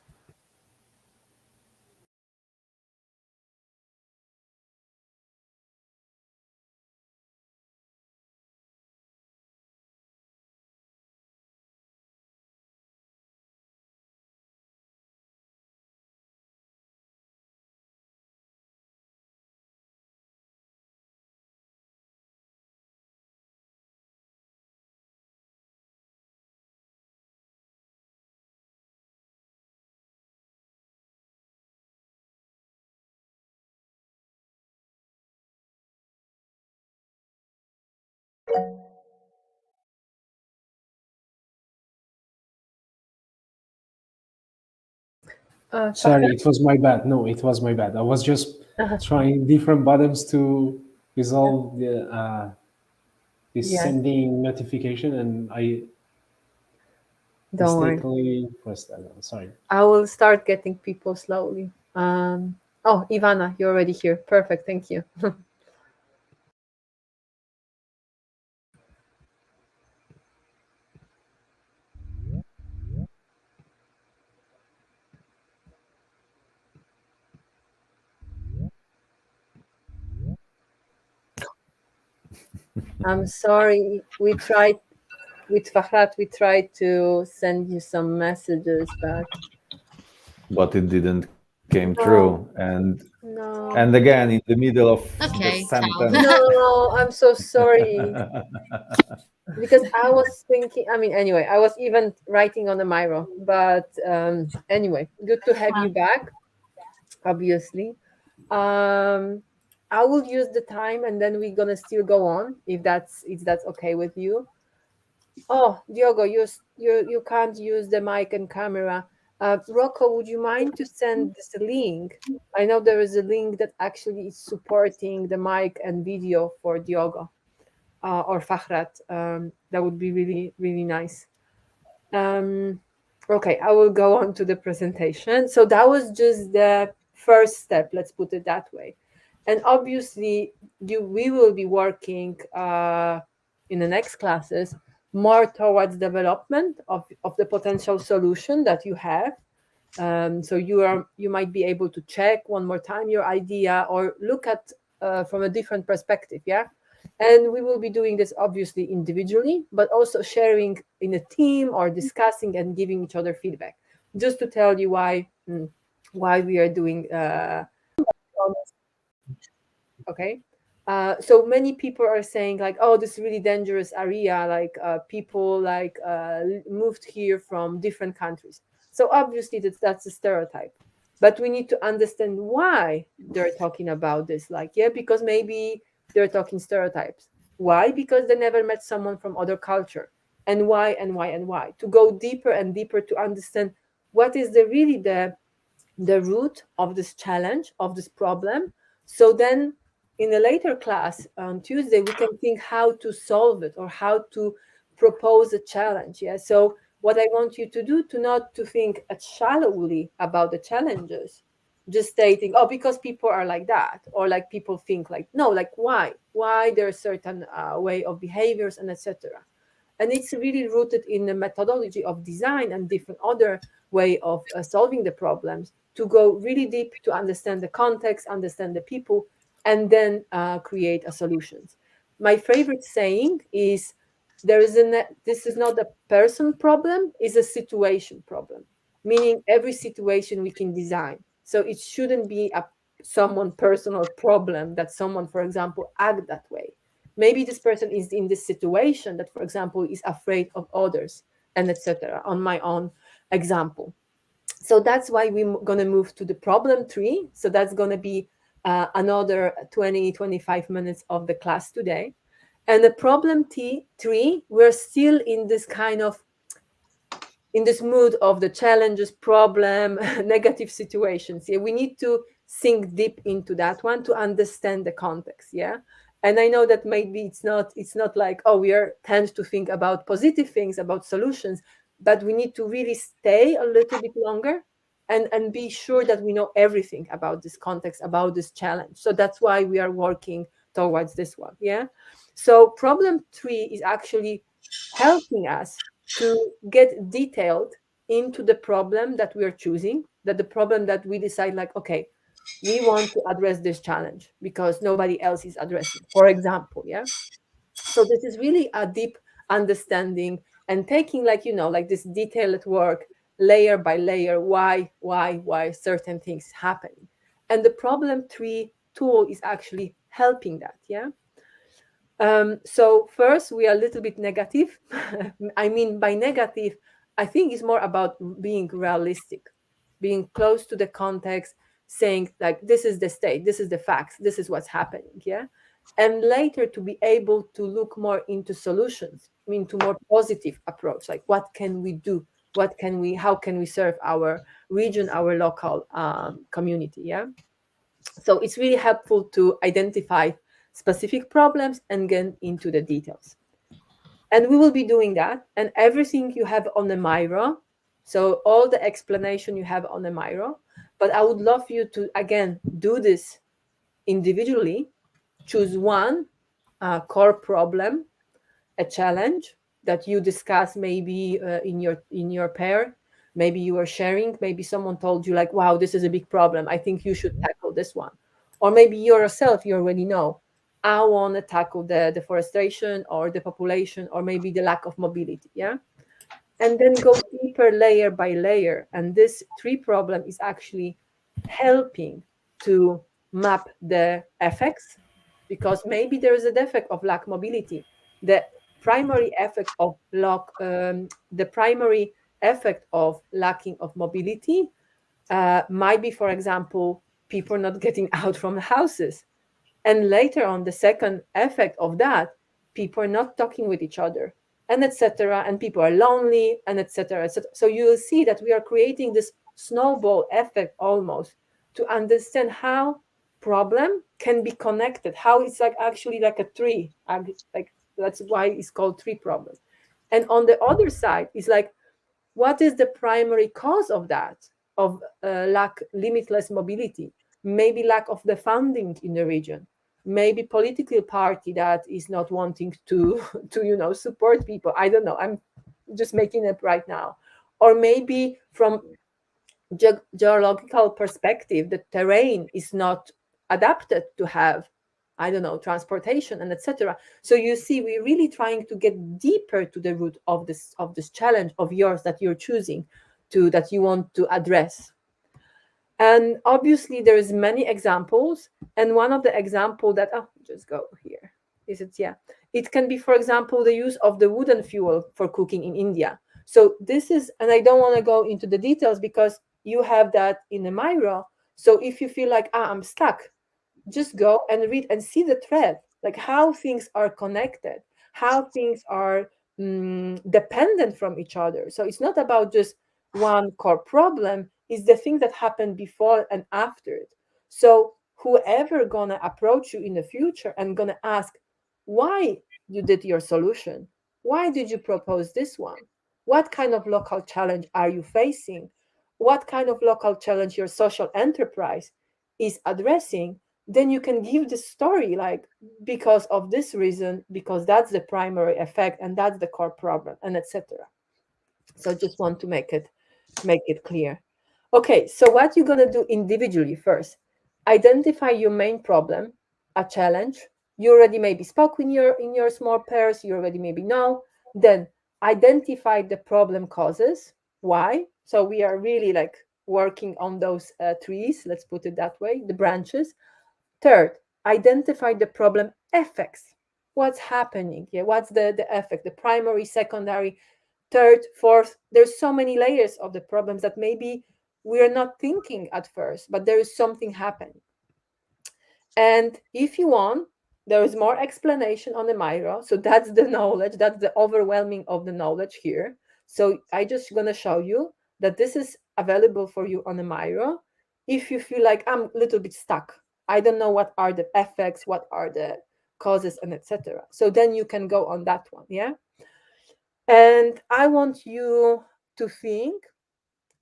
Sorry, Fahret, it was my bad. No, it was my bad. I was just trying different buttons to yeah, resolve this yeah, sending notification, and I don't worry. mistakenly pressed that one. Sorry. I will start getting people slowly. Oh, Ivana, you're already here. Perfect. Thank you. I'm sorry. We tried with Fahrat. We tried to send you some messages, But it didn't came no, true. no, And again, in the middle of the Okay, ciao. sentence. no. I'm so sorry because I was thinking. I mean, anyway, I was even writing on the Miro. But anyway, good to have you back. Obviously. Um, I will use the time and then we're gonna still go on if that's okay with you. Oh, Diogo, you can't use the mic and camera. Rocco, would you mind to send this link? I know there is a link that actually is supporting the mic and video for Diogo or Fahrat. That would be really, really nice. Um, okay, I will go on to the presentation. So that was just the first step, let's put it that way. And obviously, we will be working in the next classes more towards development of the potential solution that you have. So you might be able to check one more time your idea or look at from a different perspective, yeah. And we will be doing this obviously individually, but also sharing in a team or discussing and giving each other feedback. Just to tell you why we are doing okay. So many people are saying like, oh, this is really dangerous area, like people like moved here from different countries. So obviously that's a stereotype, but we need to understand why they're talking about this, like, yeah, because maybe they're talking stereotypes. Why? Because they never met someone from other culture. And why and why and why? To go deeper and deeper to understand what is really the root of this challenge, of this problem. So then in a later class on Tuesday, we can think how to solve it or how to propose a challenge. Yeah. So what I want you to do, to not to think shallowly about the challenges, just stating, oh, because people are like that, or like people think like, no, like why there's certain way of behaviors and etc. And it's really rooted in the methodology of design and different other way of solving the problems, to go really deep to understand the context, understand the people, and then create a solutions. My favorite saying is, this is not a person problem, it's a situation problem, meaning every situation we can design. So it shouldn't be a someone personal problem that someone, for example, act that way. Maybe this person is in this situation that, for example, is afraid of others, and etc. On my own example. So that's why we're going to move to the problem tree. So that's going to be another 20-25 minutes of the class today. And the problem tree, we're still in this kind of in this mood of the challenges, problem, negative situations. Yeah, we need to sink deep into that one to understand the context. Yeah. And I know that maybe it's not like, oh, we are tend to think about positive things, about solutions, but we need to really stay a little bit longer and be sure that we know everything about this context, about this challenge. So that's why we are working towards this one. Yeah. So problem tree is actually helping us to get detailed into the problem that we are choosing, that the problem that we decide, like, okay, we want to address this challenge because nobody else is addressing, for example. Yeah. So this is really a deep understanding and taking, like, like this detailed work, layer by layer, why certain things happening. And the problem tree tool is actually helping that. Yeah. So first, we are a little bit negative. I mean, by negative, I think it's more about being realistic, being close to the context, saying like, this is the state, this is the facts, this is what's happening. Yeah. And later to be able to look more into solutions, into more positive approach, like what can we do? How can we serve our region, our local community? Yeah. So it's really helpful to identify specific problems and get into the details. And we will be doing that. And everything you have on the Miro, so all the explanation you have on the Miro. But I would love you to, again, do this individually. Choose one core problem, a challenge that you discuss maybe in your pair. Maybe you are sharing, maybe someone told you like, wow, this is a big problem, I think you should tackle this one. Or maybe yourself, you already know, I want to tackle the deforestation or the population or maybe the lack of mobility. Yeah. And then go deeper layer by layer. And this tree problem is actually helping to map the effects, because maybe there is a defect of lack mobility. The primary effect of lacking of mobility might be, for example, people not getting out from the houses. And later on, the second effect of that, people are not talking with each other, and etc. And people are lonely, and etc. etc. So you will see that we are creating this snowball effect almost, to understand how problem can be connected, how it's like actually like a tree, like that's why it's called tree problem. And on the other side is like, what is the primary cause of that, of limitless mobility? Maybe lack of the funding in the region, maybe political party that is not wanting to to support people. I don't know, I'm just making it right now. Or maybe from geological perspective, the terrain is not adapted to have, I don't know, transportation and etc. So you see, we're really trying to get deeper to the root of this challenge of yours that you're choosing to, that you want to address. And obviously there is many examples, and one of the example that just go here is it, yeah, it can be, for example, the use of the wooden fuel for cooking in India. So this is, and I don't want to go into the details because you have that in the Miro. So if you feel like I'm stuck, just go and read and see the thread. like how things are connected, how things are dependent from each other. So it's not about just one core problem, it's the thing that happened before and after it. So whoever gonna approach you in the future and gonna ask why you did your solution, why did you propose this one, what kind of local challenge are you facing, what kind of local challenge your social enterprise is addressing, then you can give the story like because of this reason, because that's the primary effect and that's the core problem, and etc. So just want to make it clear. Okay, so what you're going to do individually first, identify your main problem, a challenge. You already maybe spoke in your small pairs, you already maybe know. Then identify the problem causes, why. So we are really like working on those trees, let's put it that way, the branches. Third, identify the problem effects. What's happening? Yeah, what's the effect? The primary, secondary, third, fourth. There's so many layers of the problems that maybe we're not thinking at first, but there is something happening. And if you want, there is more explanation on the Miro. So that's the knowledge, that's the overwhelming of the knowledge here. So I just gonna show you that this is available for you on the Miro. If you feel like I'm a little bit stuck, I don't know what are the effects, what are the causes, and etc. So then you can go on that one, yeah? And I want you to think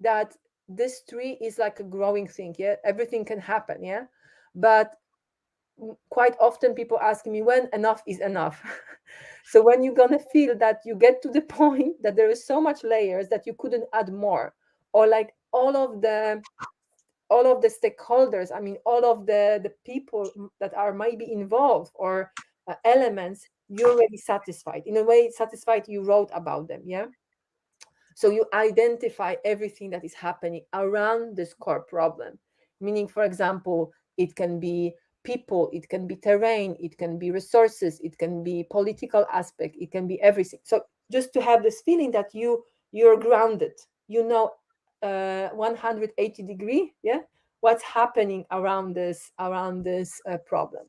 that this tree is like a growing thing, yeah? Everything can happen, yeah? But quite often people ask me when enough is enough. So when you're gonna feel that you get to the point that there is so much layers that you couldn't add more, or like all of the stakeholders, I mean all of the people that are maybe involved, or elements, you're already satisfied in a way, satisfied you wrote about them, yeah? So you identify everything that is happening around this core problem. Meaning, for example, it can be people, it can be terrain, it can be resources, it can be political aspect, it can be everything. So just to have this feeling that you're grounded, 180 degree, yeah, what's happening around this problem.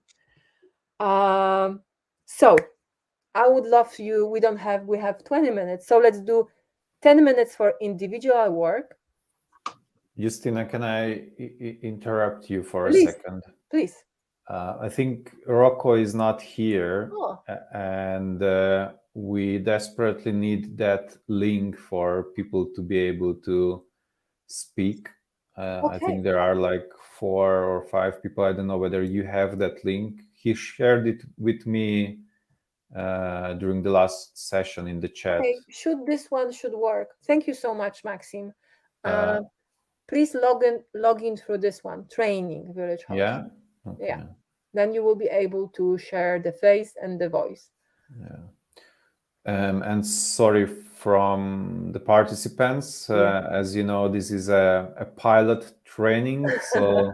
So I would love you. We have 20 minutes, so let's do 10 minutes for individual work. Justina, can I interrupt you for Please, a second? Please. I think Rocco is not here, Oh. and we desperately need that link for people to be able to speak. Okay. I think there are like 4 or 5 people. I don't know whether you have that link. He shared it with me during the last session in the chat. Okay. This one should work. Thank you so much, Maxim. Please log in through this one, training village house. Yeah. Okay. Yeah. Then you will be able to share the face and the voice. Yeah. And sorry from the participants. As you know, this is a pilot training, so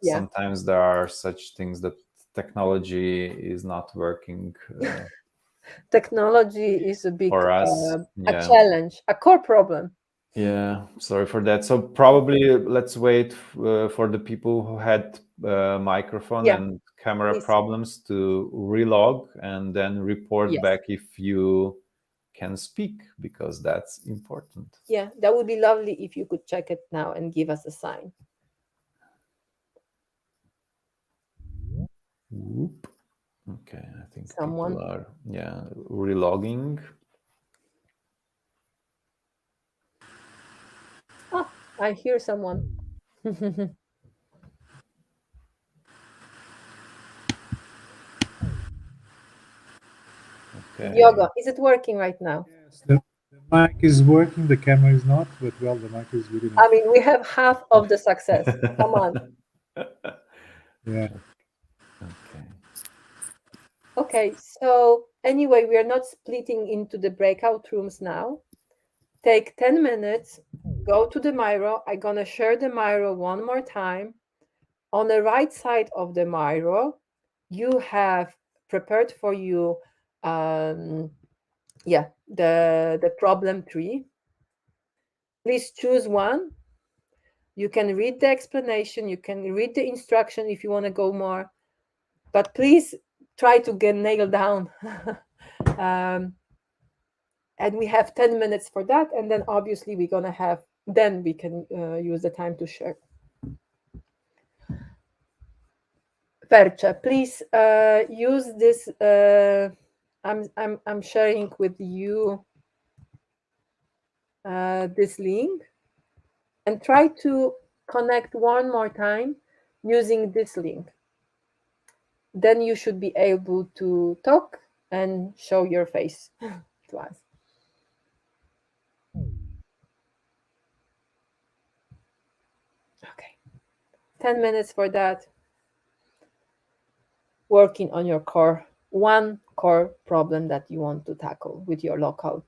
sometimes there are such things that technology is not working. Technology is a big for us, a challenge, a core problem. Yeah, sorry for that. So probably let's wait for the people who had microphone and camera problems to relog and then report back if you can speak, because that's important. Yeah, that would be lovely if you could check it now and give us a sign. Whoop. Okay, I think people are relogging. Oh, I hear someone. Okay. Yoga, is it working right now? Yes, the mic is working, the camera is not, but well, the mic is good enough. I mean, we have half of the success. Come on. Yeah. Okay, so anyway, we are not splitting into the breakout rooms now. Take 10 minutes, go to the Miro. I'm gonna share the Miro one more time. On the right side of the Miro, you have prepared for you the problem tree. Please choose one. You can read the explanation, you can read the instruction if you want to go more. But please try to get nailed down. And we have 10 minutes for that, and then obviously we're gonna have, then we can use the time to share. Percha, please use this. I'm sharing with you this link, and try to connect one more time using this link. Then you should be able to talk and show your face to us. Okay, 10 minutes for that. Working on your one core problem that you want to tackle with your local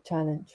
challenge.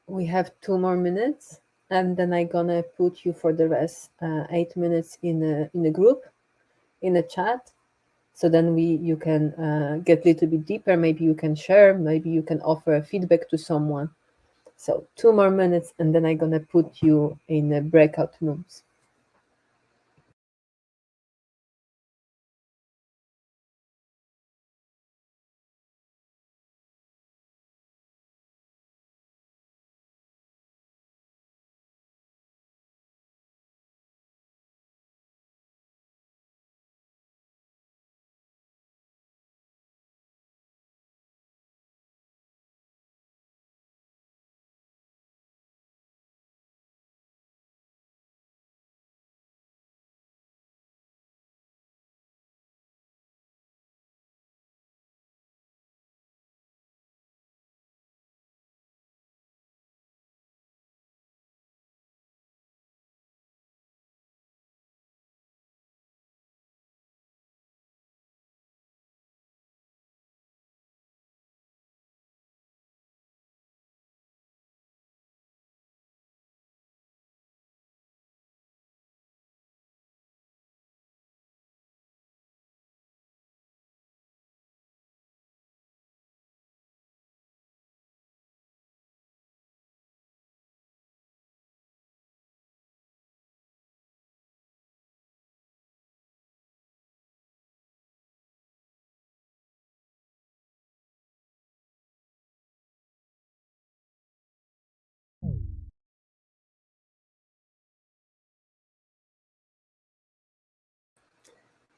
we have 2 more minutes, and then I'm gonna put you for the rest 8 minutes in a group, in a chat. So then you can get a little bit deeper. Maybe you can share. Maybe you can offer feedback to someone. So 2 more minutes, and then I'm gonna put you in the breakout rooms.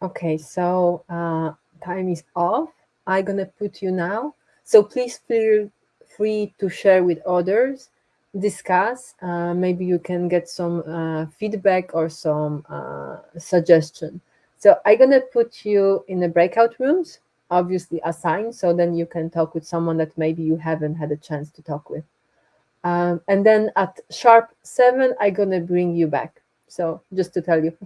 Okay, so time is off. I'm gonna put you now. So please feel free to share with others, discuss. Maybe you can get some feedback or some suggestion. So I'm gonna put you in the breakout rooms, obviously assigned, so then you can talk with someone that maybe you haven't had a chance to talk with. And then at sharp 7, I'm gonna bring you back. So just to tell you.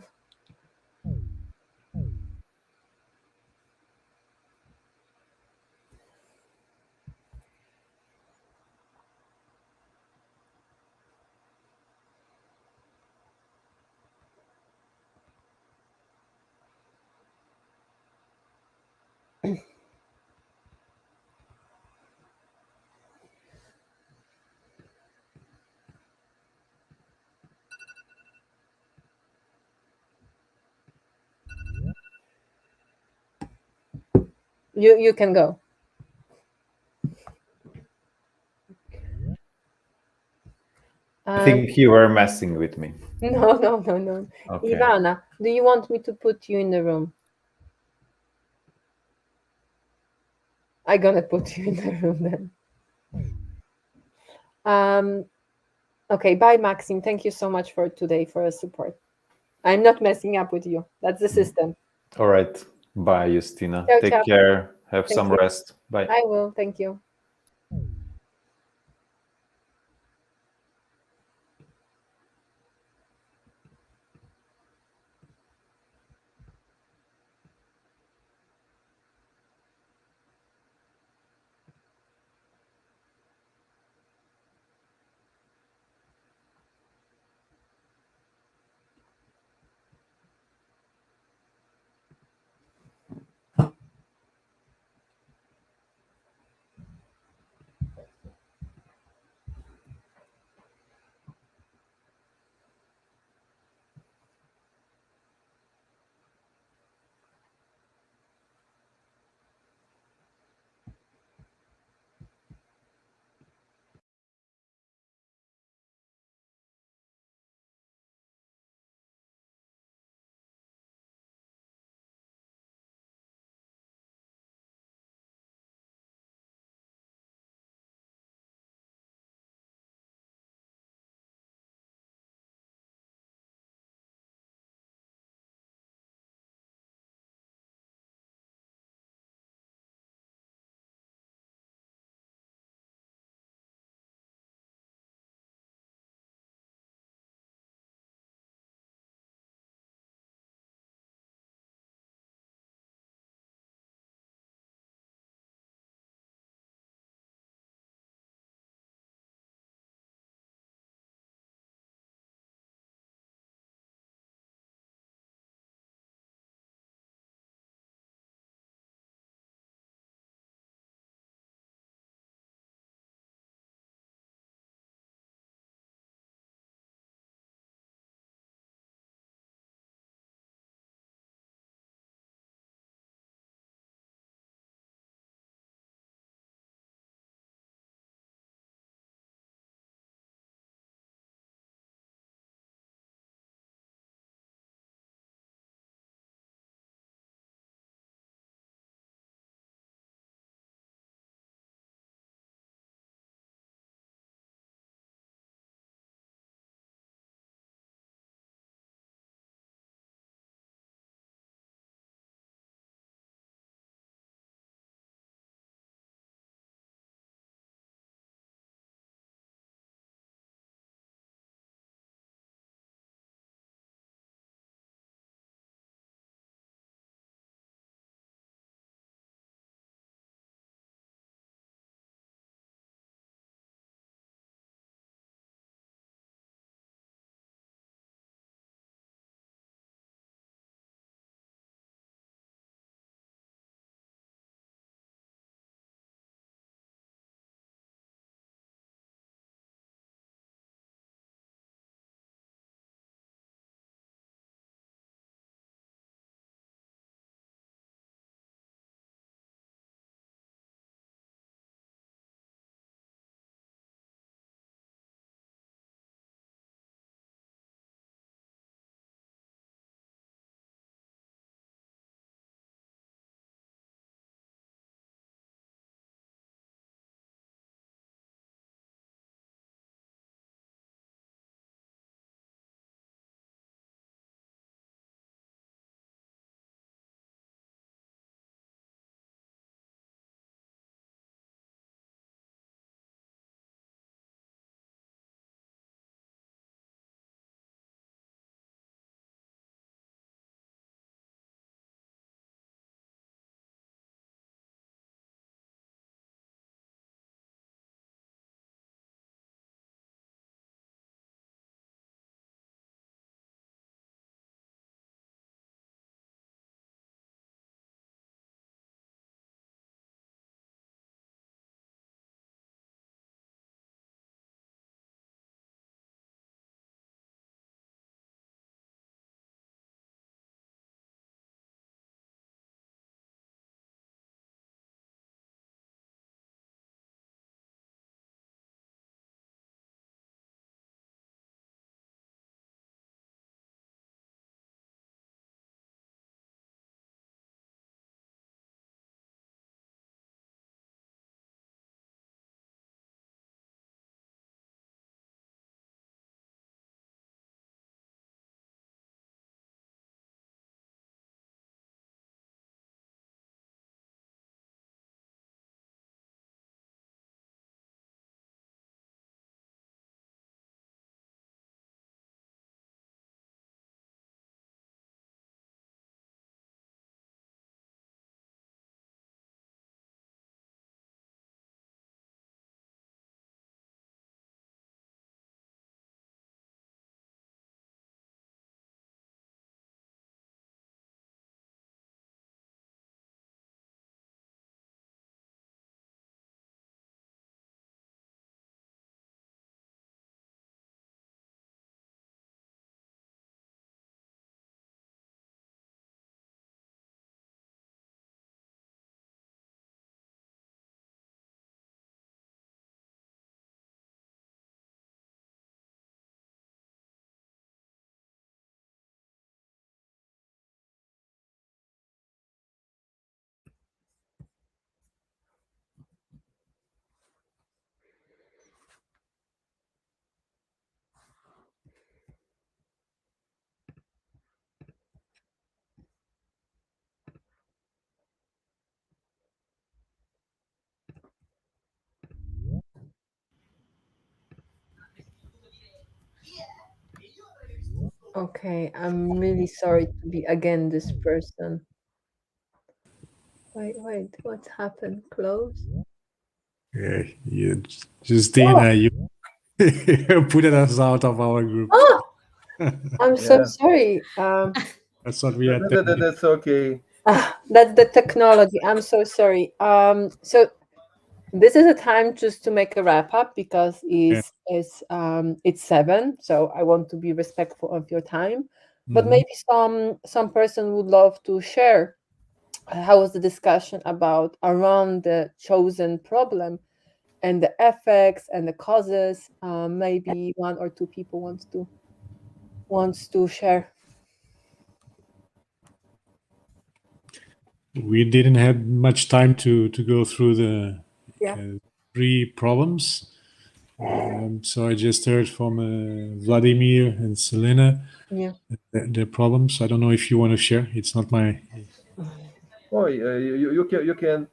You can go. I think you were messing with me. No, no, no, no. Okay. Ivana, do you want me to put you in the room? I'm gonna put you in the room then. Okay, bye, Maxim. Thank you so much for today for your support. I'm not messing up with you. That's the system. All right. Bye, Justina. Ciao, Take ciao. care. Have Thank some you. rest. Bye. I will. Thank you. Okay, I'm really sorry to be again this person. Wait, what's happened? Close? Yeah, Justina, you put us out of our group. Oh, I'm so Yeah. sorry. That's what we had. That's okay. That's the technology. I'm so sorry. So this is a time just to make a wrap up because it's 7, so I want to be respectful of your time. But Mhm. maybe some person would love to share how was the discussion about around the chosen problem and the effects and the causes. Maybe one or two people wants to share. We didn't have much time to go through the Yeah. 3 problems. So I just heard from Vladimir and Selena Yeah. their problems. I don't know if you want to share. It's not my. Oh, you can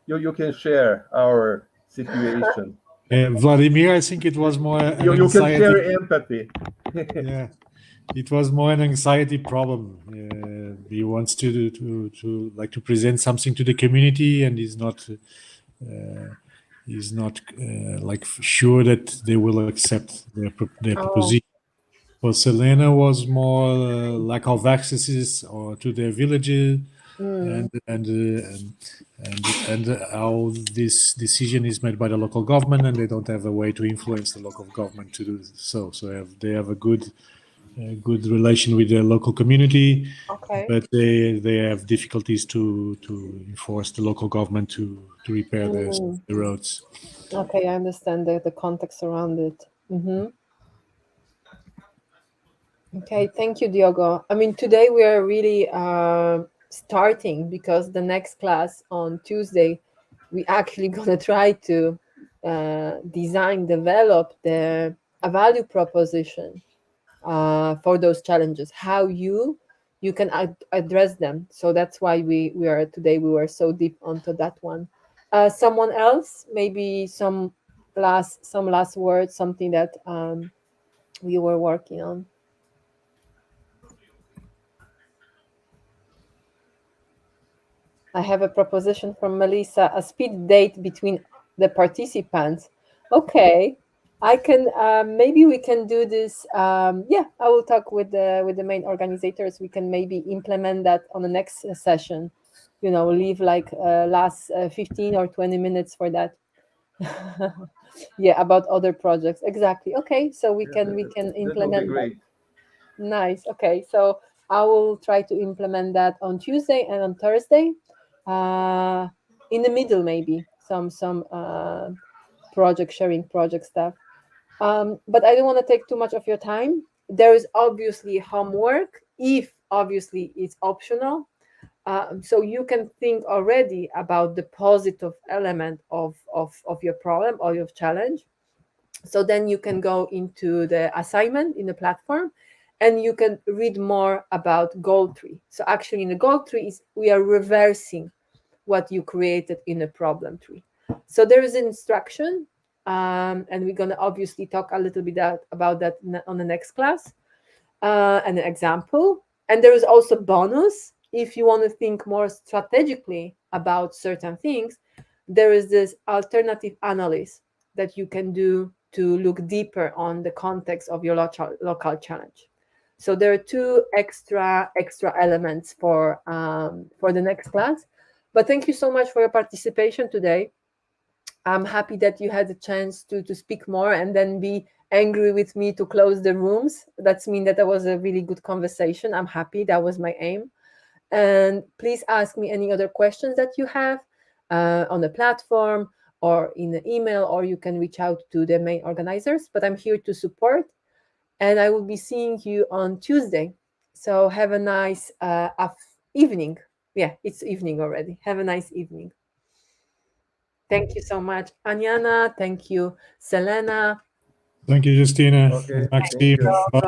you can share our situation. Vladimir, I think it was more an You can anxiety. share empathy. Yeah, it was more an anxiety problem. He wants to like to present something to the community, and he's not like sure that they will accept their Oh. proposition. For Selena was more lack of accesses or to their villages, and how this decision is made by the local government, and they don't have a way to influence the local government to do so. So they have a good relation with the local community, Okay. but they have difficulties to enforce the local government to repair the roads. Okay, I understand the context around it. Okay, thank you, Diogo. I mean, today we are really starting because the next class on Tuesday, we actually gonna try to develop a value proposition for those challenges, how you can address them. So that's why we were so deep onto that one. Someone else, maybe some last words, something that we were working on. I have a proposition from Melissa, a speed date between the participants. Okay, I can maybe we can do this. Yeah, I will talk with the main organizers. We can maybe implement that on the next session. Leave like last 15 or 20 minutes for that. Yeah, about other projects. Exactly. Okay, so we can That will be implement that. great. Nice. Okay, so I will try to implement that on Tuesday and on Thursday. In the middle, maybe some project sharing, project stuff. But I don't want to take too much of your time. There is obviously homework, if obviously it's optional. So you can think already about the positive element of your problem or your challenge. So then you can go into the assignment in the platform and you can read more about goal tree. So actually in the goal tree we are reversing what you created in a problem tree. So there is an instruction, and we're going to obviously talk a little bit about that on the next class, and an example. And there is also bonus. If you want to think more strategically about certain things, there is this alternative analysis that you can do to look deeper on the context of your local challenge. So there are 2 extra elements for the next class. But thank you so much for your participation today. I'm happy that you had the chance to speak more and then be angry with me to close the rooms. That's mean that was a really good conversation. I'm happy. That was my aim. And please ask me any other questions that you have on the platform or in the email, or you can reach out to the main organizers. But I'm here to support, and I will be seeing you on Tuesday. So have a nice evening. Yeah, it's evening already. Have a nice evening. Thank you so much, Anyana. Thank you, Selena. Thank you, Justina Okay, and thank Maxime. you. Bye.